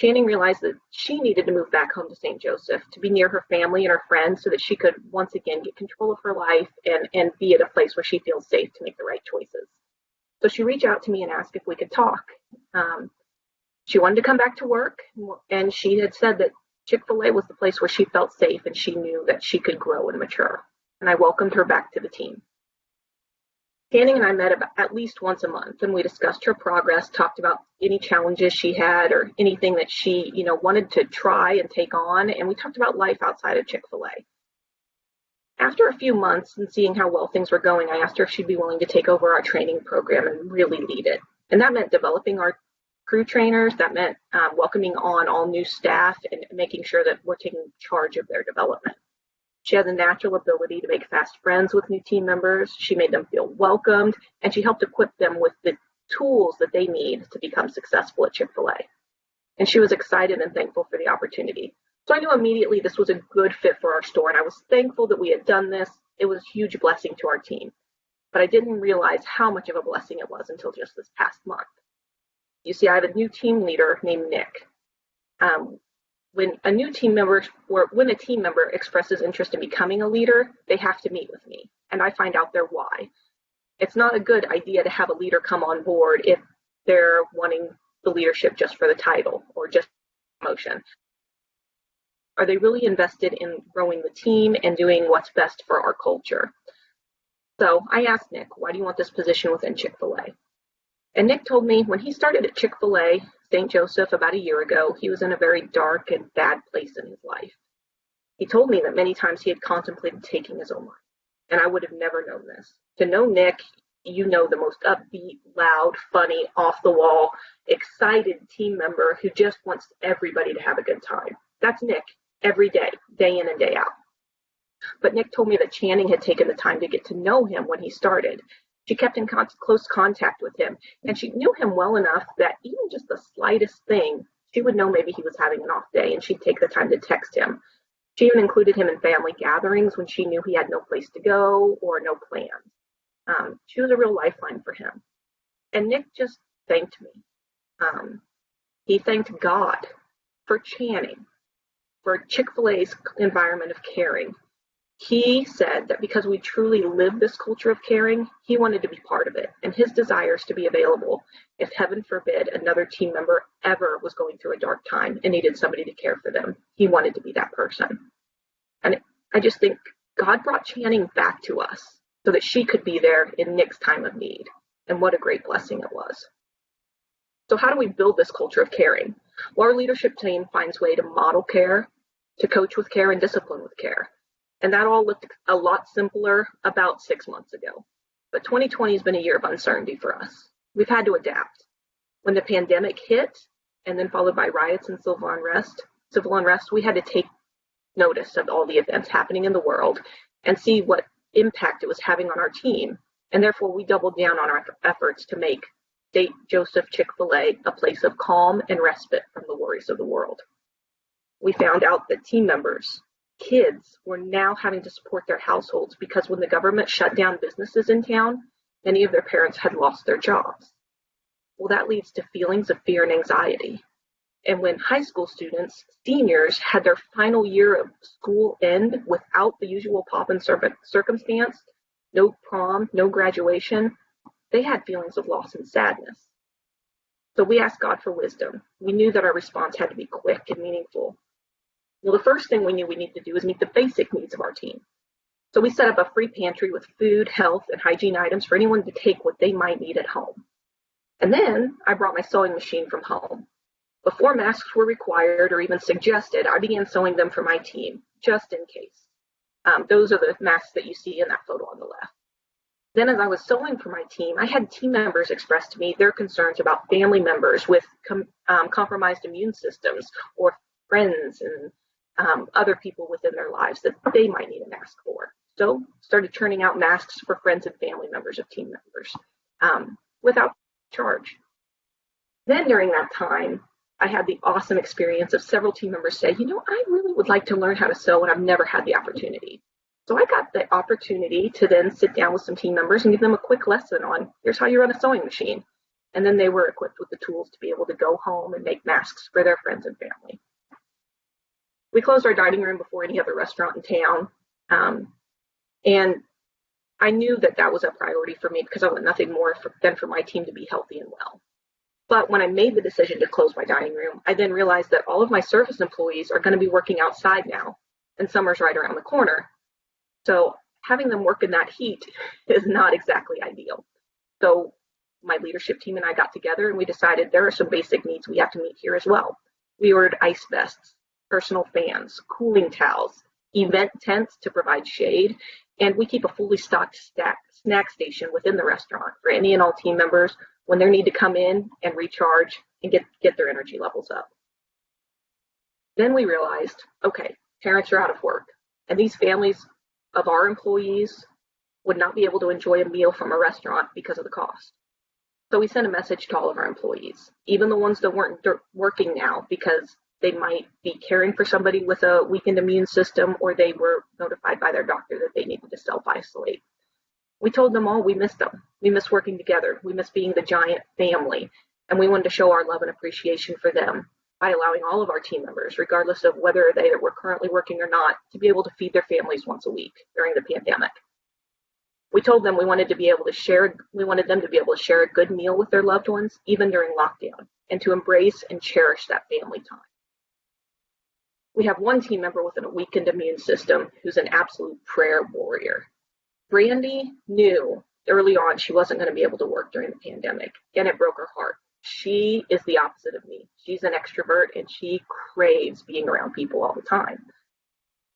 Channing realized that she needed to move back home to St. Joseph to be near her family and her friends so that she could once again get control of her life and be at a place where she feels safe to make the right choices. So she reached out to me and asked if we could talk. She wanted to come back to work, and she had said that Chick-fil-A was the place where she felt safe and she knew that she could grow and mature. And I welcomed her back to the team. Channing and I met at least once a month, and we discussed her progress, talked about any challenges she had or anything that she, wanted to try and take on, and we talked about life outside of Chick-fil-A. After a few months and seeing how well things were going, I asked her if she'd be willing to take over our training program and really lead it. And that meant developing our crew trainers. That meant welcoming on all new staff and making sure that we're taking charge of their development. She has a natural ability to make fast friends with new team members. She made them feel welcomed, and she helped equip them with the tools that they need to become successful at Chick-fil-A. And she was excited and thankful for the opportunity. So I knew immediately this was a good fit for our store, and I was thankful that we had done this. It was a huge blessing to our team. But I didn't realize how much of a blessing it was until just this past month. You see, I have a new team leader named Nick. When a team member expresses interest in becoming a leader, they have to meet with me, and I find out their why. It's not a good idea to have a leader come on board if they're wanting the leadership just for the title or just promotion. Are they really invested in growing the team and doing what's best for our culture? So I asked Nick, why do you want this position within Chick-fil-A? And Nick told me when he started at Chick-fil-A, St. Joseph, about a year ago, he was in a very dark and bad place in his life. He told me that many times he had contemplated taking his own life, and I would have never known this. To know Nick, the most upbeat, loud, funny, off-the-wall, excited team member who just wants everybody to have a good time. That's Nick every day, day in and day out. But Nick told me that Channing had taken the time to get to know him when he started. She kept in close contact with him, and she knew him well enough that even just the slightest thing, she would know maybe he was having an off day, and she'd take the time to text him. She even included him in family gatherings when she knew he had no place to go or no plans. She was a real lifeline for him. And Nick just thanked me. He thanked God for Channing, for Chick-fil-A's environment of caring. He said that because we truly live this culture of caring, he wanted to be part of it, and his desires to be available if, heaven forbid, another team member ever was going through a dark time and needed somebody to care for them. He wanted to be that person. And I just think God brought Channing back to us so that she could be there in Nick's time of need. And what a great blessing it was. So how do we build this culture of caring? Well, our leadership team finds a way to model care, to coach with care, and discipline with care. And that all looked a lot simpler about 6 months ago. But 2020 has been a year of uncertainty for us. We've had to adapt. When the pandemic hit, and then followed by riots and civil unrest, we had to take notice of all the events happening in the world and see what impact it was having on our team. And therefore, we doubled down on our efforts to make St. Joseph Chick-fil-A a place of calm and respite from the worries of the world. We found out that team members, kids, were now having to support their households because when the government shut down businesses in town, many of their parents had lost their jobs. Well, that leads to feelings of fear and anxiety. And when high school students, seniors, had their final year of school end without the usual pomp and circumstance, no prom, no graduation, they had feelings of loss and sadness. So we asked God for wisdom. We knew that our response had to be quick and meaningful. Well, the first thing we knew we needed to do is meet the basic needs of our team. So we set up a free pantry with food, health, and hygiene items for anyone to take what they might need at home. And then I brought my sewing machine from home. Before masks were required or even suggested, I began sewing them for my team, just in case. Those are the masks that you see in that photo on the left. Then as I was sewing for my team, I had team members express to me their concerns about family members with compromised immune systems, or friends and other people within their lives that they might need a mask for. So started churning out masks for friends and family members of team members without charge. Then during that time, I had the awesome experience of several team members say, I really would like to learn how to sew, and I've never had the opportunity. So I got the opportunity to then sit down with some team members and give them a quick lesson on, here's how you run a sewing machine. And then they were equipped with the tools to be able to go home and make masks for their friends and family. We closed our dining room before any other restaurant in town. And I knew that that was a priority for me because I want nothing more than for my team to be healthy and well. But when I made the decision to close my dining room, I then realized that all of my service employees are going to be working outside now, and summer's right around the corner. So having them work in that heat is not exactly ideal. So my leadership team and I got together and we decided there are some basic needs we have to meet here as well. We ordered ice vests, personal fans, cooling towels, event tents to provide shade, and we keep a fully stocked snack station within the restaurant for any and all team members when they need to come in and recharge and get their energy levels up. Then we realized, okay, parents are out of work, and these families of our employees would not be able to enjoy a meal from a restaurant because of the cost. So we sent a message to all of our employees, even the ones that weren't working now because they might be caring for somebody with a weakened immune system, or they were notified by their doctor that they needed to self-isolate. We told them all we missed them. We miss working together. We miss being the giant family. And we wanted to show our love and appreciation for them by allowing all of our team members, regardless of whether they were currently working or not, to be able to feed their families once a week during the pandemic. We told them we wanted them to be able to share a good meal with their loved ones, even during lockdown, and to embrace and cherish that family time. We have one team member with a weakened immune system who's an absolute prayer warrior. Brandy knew early on she wasn't going to be able to work during the pandemic, and it broke her heart. She is the opposite of me. She's an extrovert, and she craves being around people all the time.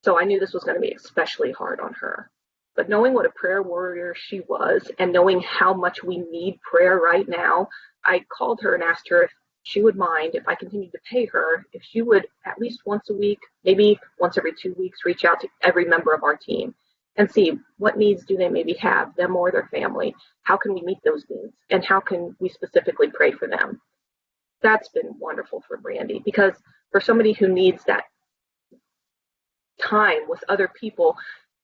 So I knew this was going to be especially hard on her. But knowing what a prayer warrior she was, and knowing how much we need prayer right now, I called her and asked her if she would mind if I continued to pay her, if she would at least once a week, maybe once every 2 weeks, reach out to every member of our team and see what needs do they maybe have, them or their family. How can we meet those needs? And how can we specifically pray for them? That's been wonderful for Brandy, because for somebody who needs that time with other people,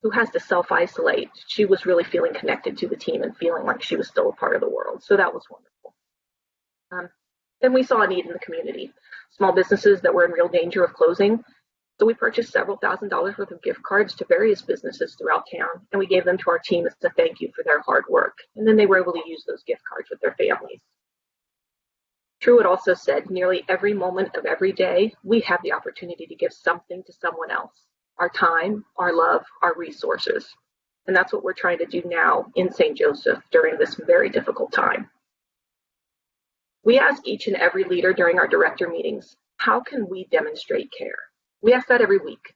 who has to self-isolate, she was really feeling connected to the team and feeling like she was still a part of the world. So that was wonderful. Then we saw a need in the community, small businesses that were in real danger of closing. So we purchased several $1,000s worth of gift cards to various businesses throughout town, and we gave them to our team as a thank you for their hard work. And then they were able to use those gift cards with their families. Truett also said, nearly every moment of every day, we have the opportunity to give something to someone else. Our time, our love, our resources. And that's what we're trying to do now in St. Joseph during this very difficult time. We ask each and every leader during our director meetings, how can we demonstrate care? We ask that every week.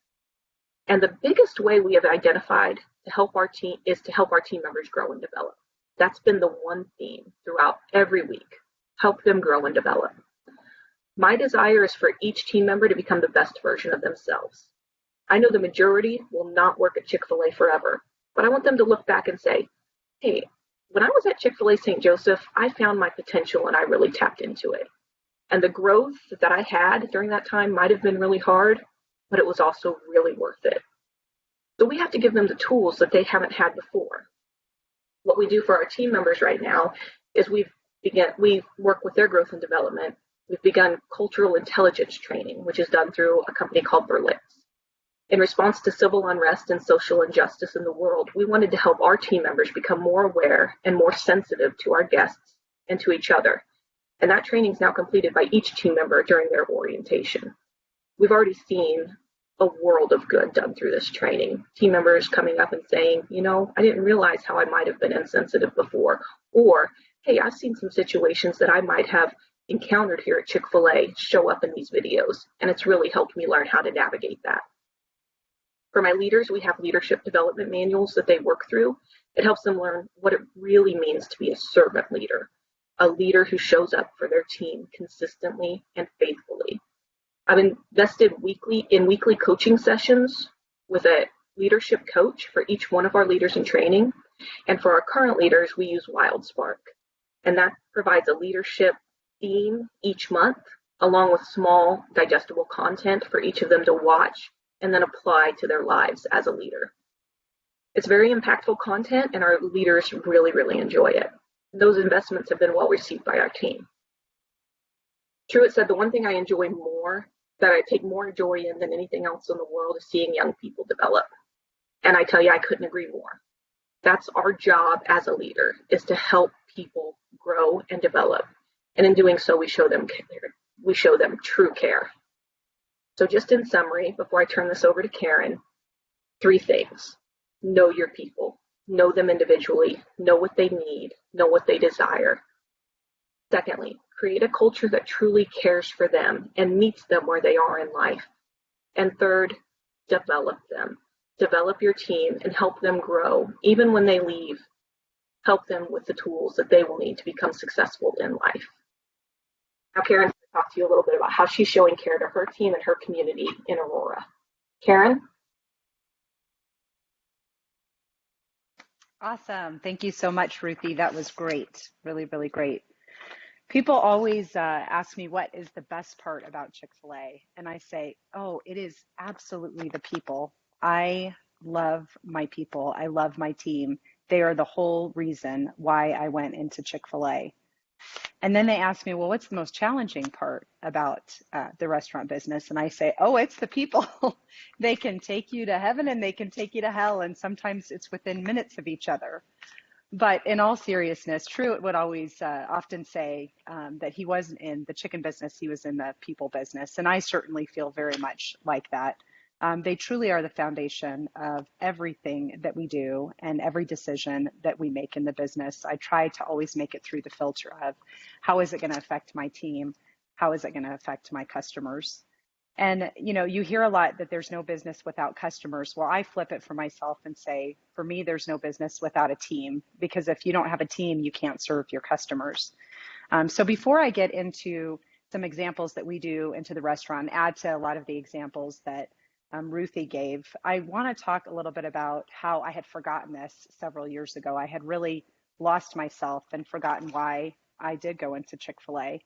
And the biggest way we have identified to help our team is to help our team members grow and develop. That's been the one theme throughout every week. Help them grow and develop. My desire is for each team member to become the best version of themselves. I know the majority will not work at Chick-fil-A forever, but I want them to look back and say, hey, when I was at Chick-fil-A St. Joseph, I found my potential and I really tapped into it. And the growth that I had during that time might have been really hard, but it was also really worth it. So we have to give them the tools that they haven't had before. What we do for our team members right now is we work with their growth and development. We've begun cultural intelligence training, which is done through a company called Berlitz. In response to civil unrest and social injustice in the world, we wanted to help our team members become more aware and more sensitive to our guests and to each other. And that training is now completed by each team member during their orientation. We've already seen a world of good done through this training. Team members coming up and saying, I didn't realize how I might have been insensitive before. Or, hey, I've seen some situations that I might have encountered here at Chick-fil-A show up in these videos. And it's really helped me learn how to navigate that. For my leaders, we have leadership development manuals that they work through. It helps them learn what it really means to be a servant leader, a leader who shows up for their team consistently and faithfully. I've invested weekly coaching sessions with a leadership coach for each one of our leaders in training. And for our current leaders, we use WildSpark. And that provides a leadership theme each month, along with small digestible content for each of them to watch and then apply to their lives as a leader. It's very impactful content, and our leaders really, really enjoy it. Those investments have been well received by our team. Truett said, the one thing I enjoy more, that I take more joy in than anything else in the world, is seeing young people develop. And I tell you, I couldn't agree more. That's our job as a leader, is to help people grow and develop. And in doing so, we show them care. We show them true care. So just in summary, before I turn this over to Karen, 3 things. Know your people. Know them individually. Know what they need. Know what they desire. Secondly, create a culture that truly cares for them and meets them where they are in life. And third, develop them. Develop your team and help them grow. Even when they leave, help them with the tools that they will need to become successful in life. Now, Karen's going to talk to you a little bit about how she's showing care to her team and her community in Aurora. Karen? Awesome. Thank you so much, Ruthie. That was great. Really, really great. People always ask me what is the best part about Chick-fil-A, and I say, oh, it is absolutely the people. I love my people. I love my team. They are the whole reason why I went into Chick-fil-A. And then they ask me, well, what's the most challenging part about the restaurant business? And I say, oh, it's the people. They can take you to heaven and they can take you to hell. And sometimes it's within minutes of each other. But in all seriousness, Truett would always often say that he wasn't in the chicken business, he was in the people business. And I certainly feel very much like that. They truly are the foundation of everything that we do and every decision that we make in the business. I try to always make it through the filter of how is it going to affect my team? How is it going to affect my customers? And, you know, you hear a lot that there's no business without customers. Well, I flip it for myself and say, for me, there's no business without a team, because if you don't have a team, you can't serve your customers. So before I get into some examples that we do into the restaurant, add to a lot of the examples that Ruthie gave, I want to talk a little bit about how I had forgotten this several years ago. I had really lost myself and forgotten why I did go into Chick-fil-A.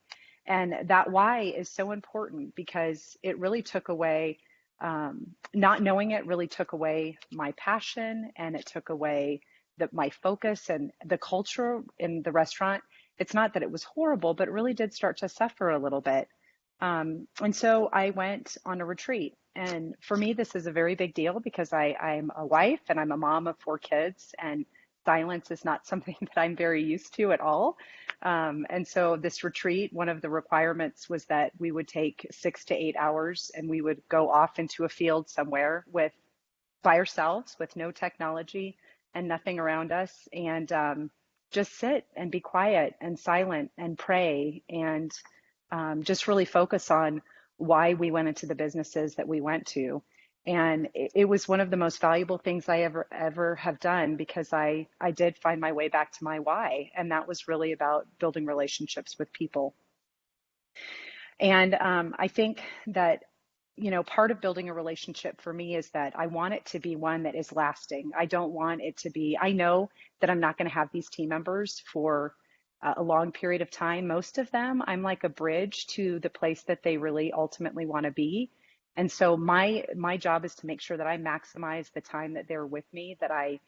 And that why is so important because it really took away, not knowing it really took away my passion, and it took away my focus and the culture in the restaurant. It's not that it was horrible, but it really did start to suffer a little bit. And so I went on a retreat. And for me, this is a very big deal because I'm a wife and I'm a mom of 4 kids, and silence is not something that I'm very used to at all. And so this retreat, one of the requirements was that we would take 6 to 8 hours and we would go off into a field somewhere by ourselves with no technology and nothing around us, and just sit and be quiet and silent and pray and just really focus on why we went into the businesses that we went to. And it was one of the most valuable things I ever have done, because I did find my way back to my why. And that was really about building relationships with people. And I think that, you know, part of building a relationship for me is that I want it to be one that is lasting. I don't want it to be, I know that I'm not going to have these team members for a long period of time. Most of them, I'm like a bridge to the place that they really ultimately want to be. And so my job is to make sure that I maximize the time that they're with me, that I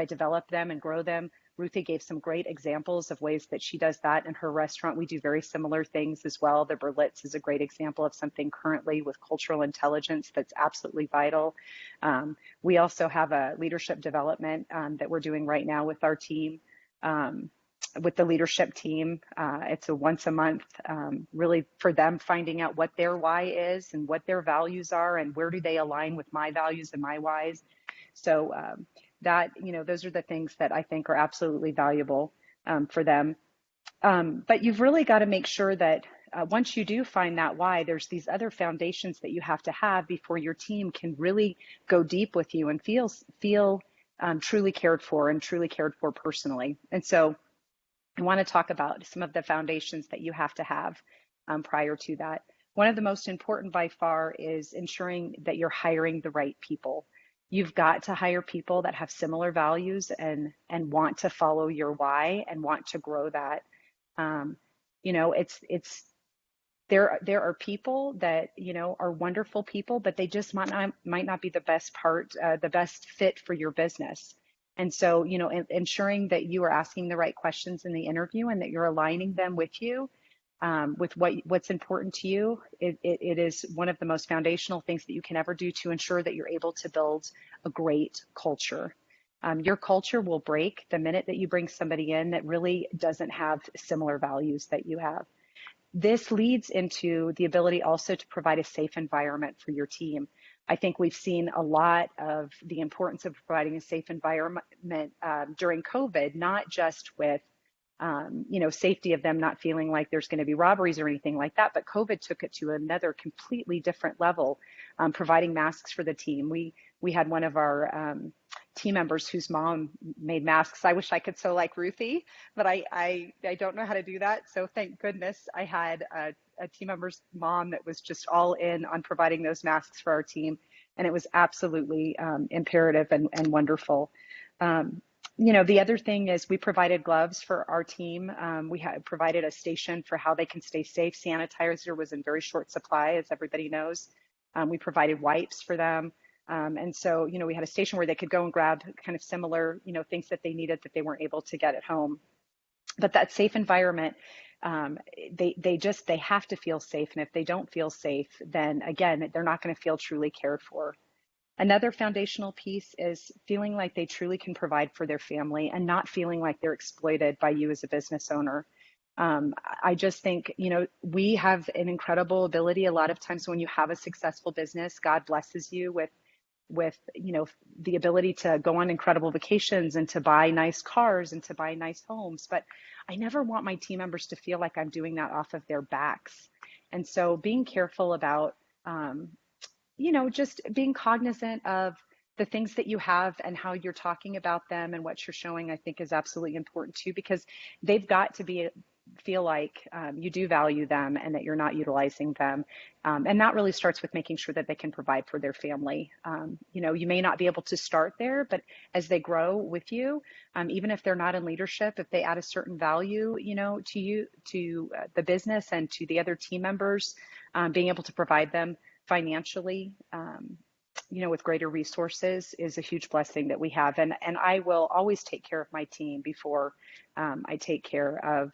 develop them and grow them. Ruthie gave some great examples of ways that she does that in her restaurant. We do very similar things as well. The Berlitz is a great example of something currently with cultural intelligence that's absolutely vital. We also have a leadership development that we're doing right now with our team. With the leadership team. It's a once a month, really for them finding out what their why is and what their values are and where do they align with my values and my whys. So that, you know, those are the things that I think are absolutely valuable for them. But you've really got to make sure that once you do find that why, there's these other foundations that you have to have before your team can really go deep with you and feel truly cared for and truly cared for personally. And so I want to talk about some of the foundations that you have to have prior to that. One of the most important by far is ensuring that you're hiring the right people. You've got to hire people that have similar values and want to follow your why and want to grow that. You know, there are people that, you know, are wonderful people, but they just might not be the best fit for your business. And so, you know, ensuring that you are asking the right questions in the interview and that you're aligning them with you, with what's important to you. It is one of the most foundational things that you can ever do to ensure that you're able to build a great culture. Your culture will break the minute that you bring somebody in that really doesn't have similar values that you have. This leads into the ability also to provide a safe environment for your team. I think we've seen a lot of the importance of providing a safe environment during COVID, not just with you know, safety of them not feeling like there's going to be robberies or anything like that, but COVID took it to another completely different level, providing masks for the team. We had one of our team members whose mom made masks. I wish I could sew like Ruthie, but I don't know how to do that. So thank goodness I had a team member's mom that was just all in on providing those masks for our team. And it was absolutely imperative and wonderful. You know, the other thing is we provided gloves for our team. We had provided a station for how they can stay safe. Sanitizer was in very short supply, as everybody knows. We provided wipes for them. And so, you know, we had a station where they could go and grab kind of similar, you know, things that they needed that they weren't able to get at home. But that safe environment, they have to feel safe. And if they don't feel safe, then again, they're not going to feel truly cared for. Another foundational piece is feeling like they truly can provide for their family and not feeling like they're exploited by you as a business owner. I just think, you know, we have an incredible ability. A lot of times when you have a successful business, God blesses you with, you know, the ability to go on incredible vacations and to buy nice cars and to buy nice homes. But I never want my team members to feel like I'm doing that off of their backs. And so being careful about, you know, just being cognizant of the things that you have and how you're talking about them and what you're showing, I think is absolutely important too, because they've got to feel like you do value them and that you're not utilizing them. And that really starts with making sure that they can provide for their family. You know, you may not be able to start there, but as they grow with you, even if they're not in leadership, if they add a certain value, you know, to you, to the business and to the other team members, being able to provide them financially, you know, with greater resources is a huge blessing that we have. And I will always take care of my team before I take care of,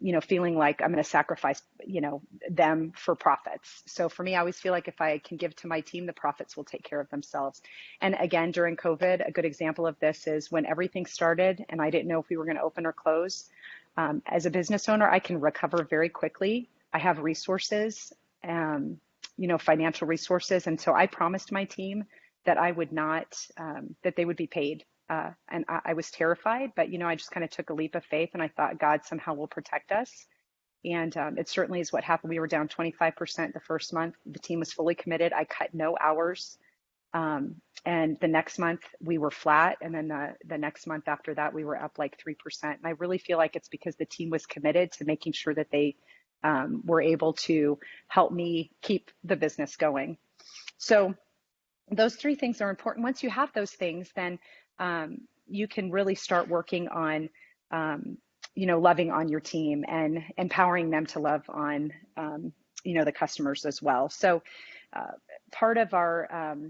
you know, feeling like I'm going to sacrifice, you know, them for profits. So for me, I always feel like if I can give to my team, the profits will take care of themselves. And again, during COVID, a good example of this is when everything started and I didn't know if we were going to open or close. As a business owner, I can recover very quickly. I have resources, you know, financial resources. And so I promised my team that I would not, that they would be paid. And I was terrified, but, you know, I just kind of took a leap of faith and I thought God somehow will protect us. And it certainly is what happened. We were down 25% the first month. The team was fully committed. I cut no hours. And the next month we were flat. And then the next month after that, we were up like 3%. And I really feel like it's because the team was committed to making sure that they were able to help me keep the business going. So those three things are important. Once you have those things, then you can really start working on, you know, loving on your team and empowering them to love on, you know, the customers as well. So part of our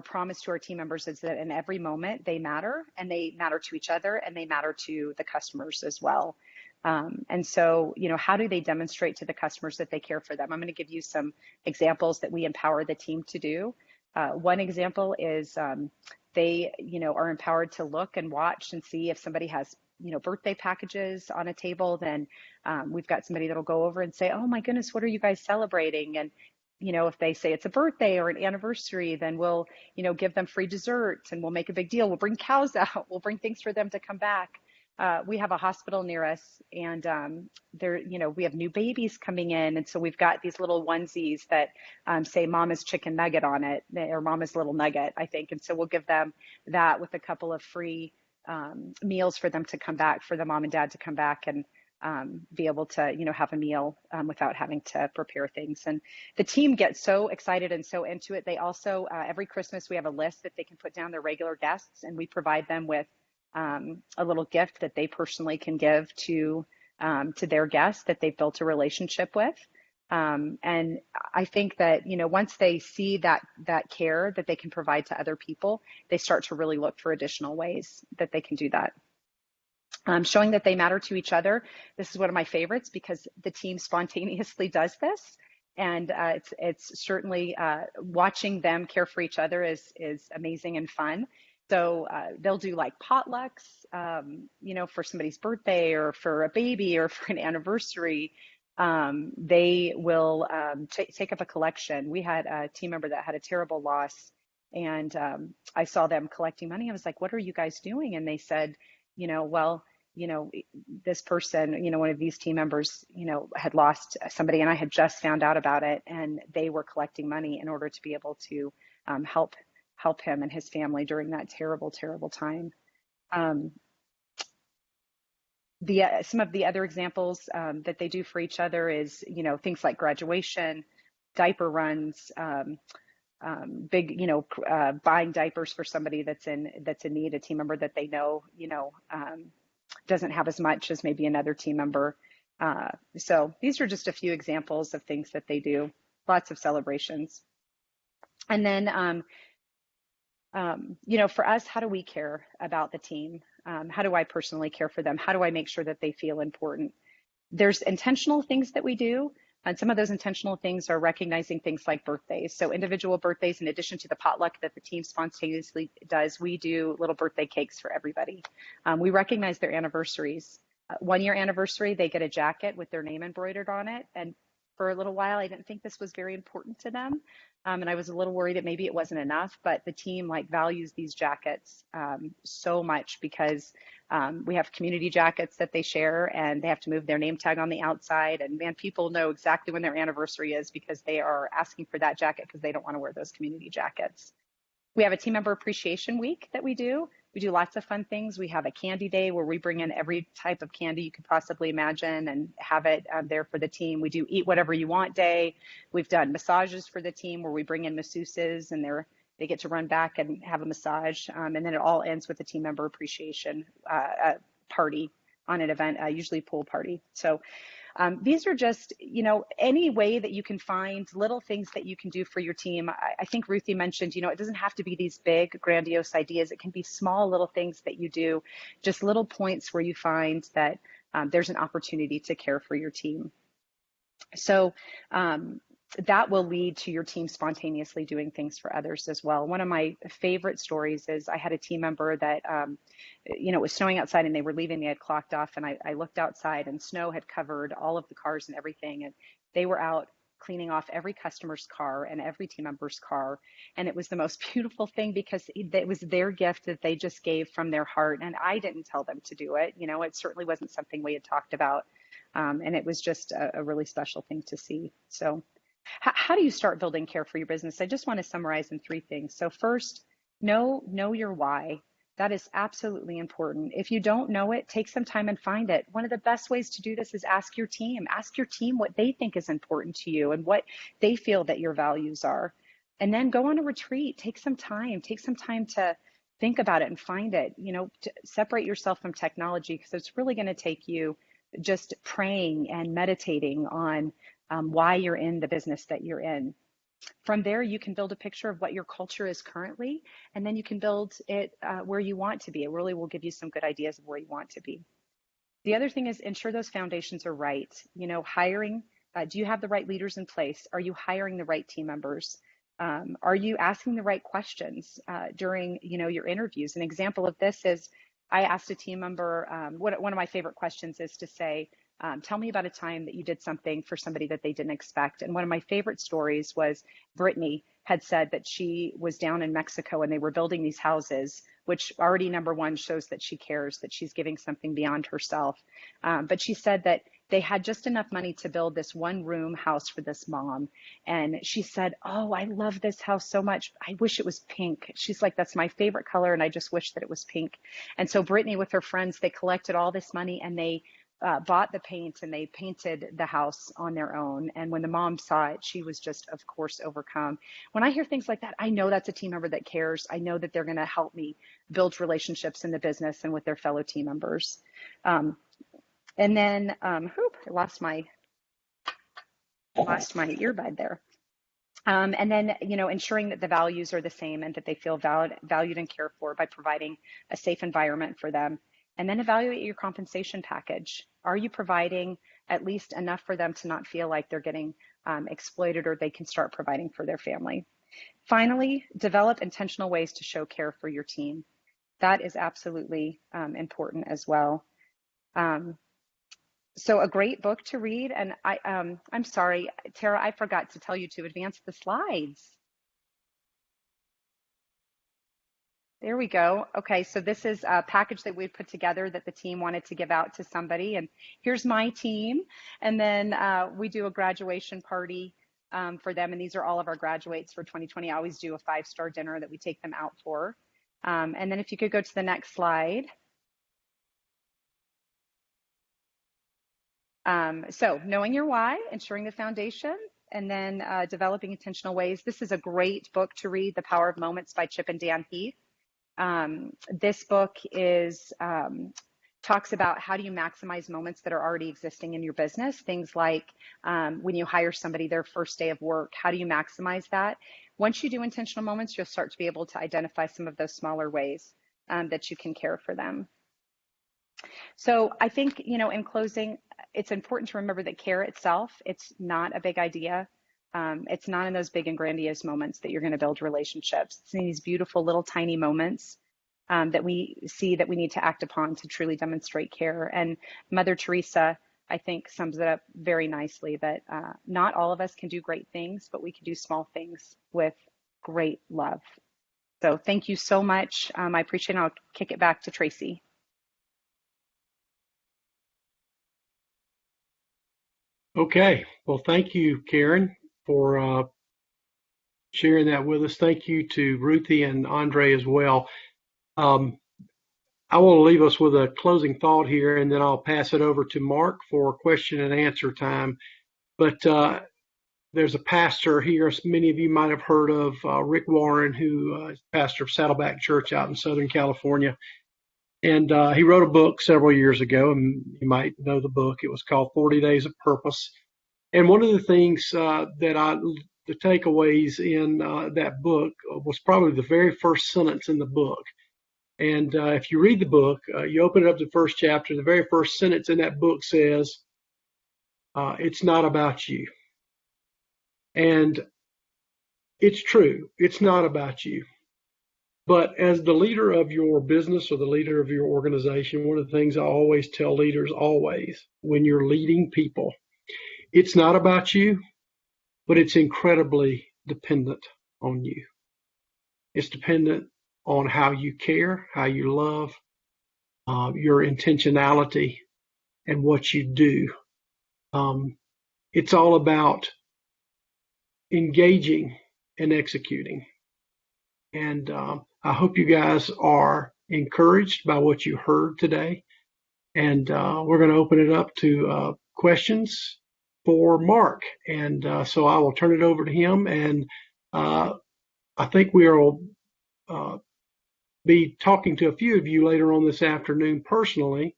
promise to our team members is that in every moment they matter, and they matter to each other, and they matter to the customers as well. And so, you know, how do they demonstrate to the customers that they care for them? I'm going to give you some examples that we empower the team to do. One example is they, you know, are empowered to look and watch and see if somebody has, you know, birthday packages on a table. Then we've got somebody that'll go over and say, oh my goodness, what are you guys celebrating? And, you know, if they say it's a birthday or an anniversary, then we'll, you know, give them free desserts and we'll make a big deal. We'll bring cows out. We'll bring things for them to come back. we have a hospital near us, and there, we have new babies coming in, and so we've got these little onesies that say "Mama's Chicken Nugget" on it, or "Mama's Little Nugget," I think, and so we'll give them that with a couple of free meals for them to come back, for the mom and dad to come back and be able to, have a meal without having to prepare things. And the team gets so excited and so into it. They also, every Christmas, we have a list that they can put down their regular guests, and we provide them with a little gift that they personally can give to their guests that they've built a relationship with. And I think that, once they see that care that they can provide to other people, they start to really look for additional ways that they can do that. Showing that they matter to each other. This is one of my favorites because the team spontaneously does this. And it's certainly watching them care for each other is amazing and fun. So they'll do like potlucks, for somebody's birthday or for a baby or for an anniversary. They will take up a collection. We had a team member that had a terrible loss, and I saw them collecting money. I was like, "What are you guys doing?" And they said, this person, one of these team members, had lost somebody, and I had just found out about it, and they were collecting money in order to be able to help him and his family during that terrible, terrible time. Some of the other examples that they do for each other is, things like graduation, diaper runs, big, buying diapers for somebody that's in need, a team member that they know, doesn't have as much as maybe another team member. So these are just a few examples of things that they do. Lots of celebrations. And then, for us, how do we care about the team? How do I personally care for them? How do I make sure that they feel important? There's intentional things that we do. And some of those intentional things are recognizing things like birthdays. So individual birthdays, in addition to the potluck that the team spontaneously does, we do little birthday cakes for everybody. We recognize their anniversaries. 1 year anniversary, they get a jacket with their name embroidered on it. And for a little while, I didn't think this was very important to them. And I was a little worried that maybe it wasn't enough, but the team values these jackets so much because we have community jackets that they share, and they have to move their name tag on the outside. And man, people know exactly when their anniversary is because they are asking for that jacket because they don't want to wear those community jackets. We have a team member appreciation week that we do. We do lots of fun things. We have a candy day where we bring in every type of candy you could possibly imagine and have it there for the team. We do eat whatever you want day. We've done massages for the team where we bring in masseuses and they get to run back and have a massage. And then it all ends with a team member appreciation party on an event, usually pool party. So these are just, any way that you can find little things that you can do for your team. I think Ruthie mentioned, it doesn't have to be these big, grandiose ideas. It can be small little things that you do, just little points where you find that there's an opportunity to care for your team. So that will lead to your team spontaneously doing things for others as well. One of my favorite stories is I had a team member that, it was snowing outside and they were leaving, they had clocked off, and I looked outside and snow had covered all of the cars and everything. And they were out cleaning off every customer's car and every team member's car. And it was the most beautiful thing because it was their gift that they just gave from their heart. And I didn't tell them to do it. It certainly wasn't something we had talked about. And it was just a really special thing to see. So how do you start building care for your business? I just want to summarize in 3 things. So first, know your why. That is absolutely important. If you don't know it, take some time and find it. One of the best ways to do this is ask your team. Ask your team what they think is important to you and what they feel that your values are. And then go on a retreat. Take some time to think about it and find it. To separate yourself from technology, because it's really going to take you just praying and meditating on why you're in the business that you're in. From there, you can build a picture of what your culture is currently, and then you can build it where you want to be. It really will give you some good ideas of where you want to be. The other thing is ensure those foundations are right. Hiring, do you have the right leaders in place? Are you hiring the right team members? Are you asking the right questions during, your interviews? An example of this is I asked a team member, one of my favorite questions is to say, tell me about a time that you did something for somebody that they didn't expect. And one of my favorite stories was Brittany, had said that she was down in Mexico and they were building these houses, which already, number one, shows that she cares, that she's giving something beyond herself. But she said that they had just enough money to build this one room house for this mom. And she said, "Oh, I love this house so much. I wish it was pink." She's like, "That's my favorite color. And I just wish that it was pink." And so Brittany, with her friends, they collected all this money and they bought the paint and they painted the house on their own. And when the mom saw it, she was just, of course, overcome. When I hear things like that, I know that's a team member that cares. I know that they're going to help me build relationships in the business and with their fellow team members. And then, I lost my earbud there. And then, ensuring that the values are the same and that they feel valued and cared for by providing a safe environment for them. And then evaluate your compensation package. Are you providing at least enough for them to not feel like they're getting exploited, or they can start providing for their family? Finally, develop intentional ways to show care for your team. That is absolutely important as well. So a great book to read. And I'm sorry, Tara, I forgot to tell you to advance the slides. There we go. Okay, so this is a package that we put together that the team wanted to give out to somebody. And here's my team. And then we do a graduation party for them. And these are all of our graduates for 2020. I always do a 5-star dinner that we take them out for. And then if you could go to the next slide. So knowing your why, ensuring the foundation, and then developing intentional ways. This is a great book to read, The Power of Moments by Chip and Dan Heath. This book talks about how do you maximize moments that are already existing in your business. Things like when you hire somebody, their first day of work, how do you maximize that? Once you do intentional moments, you'll start to be able to identify some of those smaller ways that you can care for them. So I think, in closing, it's important to remember that care itself, it's not a big idea. It's not in those big and grandiose moments that you're going to build relationships. It's in these beautiful little tiny moments that we see that we need to act upon to truly demonstrate care. And Mother Teresa, I think, sums it up very nicely that not all of us can do great things, but we can do small things with great love. So thank you so much. I appreciate it. I'll kick it back to Tracy. Okay. Well, thank you, Karen, for sharing that with us. Thank you to Ruthie and Andre as well. I will leave us with a closing thought here, and then I'll pass it over to Mark for question and answer time. But there's a pastor here, many of you might have heard of, Rick Warren, who is pastor of Saddleback Church out in Southern California. And he wrote a book several years ago, and you might know the book. It was called 40 Days of Purpose. And one of the things the takeaways in that book was probably the very first sentence in the book. And if you read the book, you open it up to the first chapter, the very first sentence in that book says, it's not about you. And it's true. It's not about you. But as the leader of your business or the leader of your organization, one of the things I always tell leaders, always, when you're leading people, it's not about you, but it's incredibly dependent on you. It's dependent on how you care, how you love, your intentionality, and what you do. It's all about engaging and executing. And I hope you guys are encouraged by what you heard today. And we're going to open it up to questions for Mark. And so I will turn it over to him. And I think we'll be talking to a few of you later on this afternoon personally.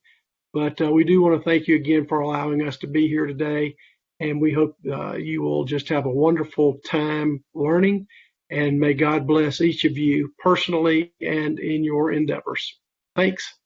But we do want to thank you again for allowing us to be here today. And we hope you will just have a wonderful time learning. And may God bless each of you personally and in your endeavors. Thanks.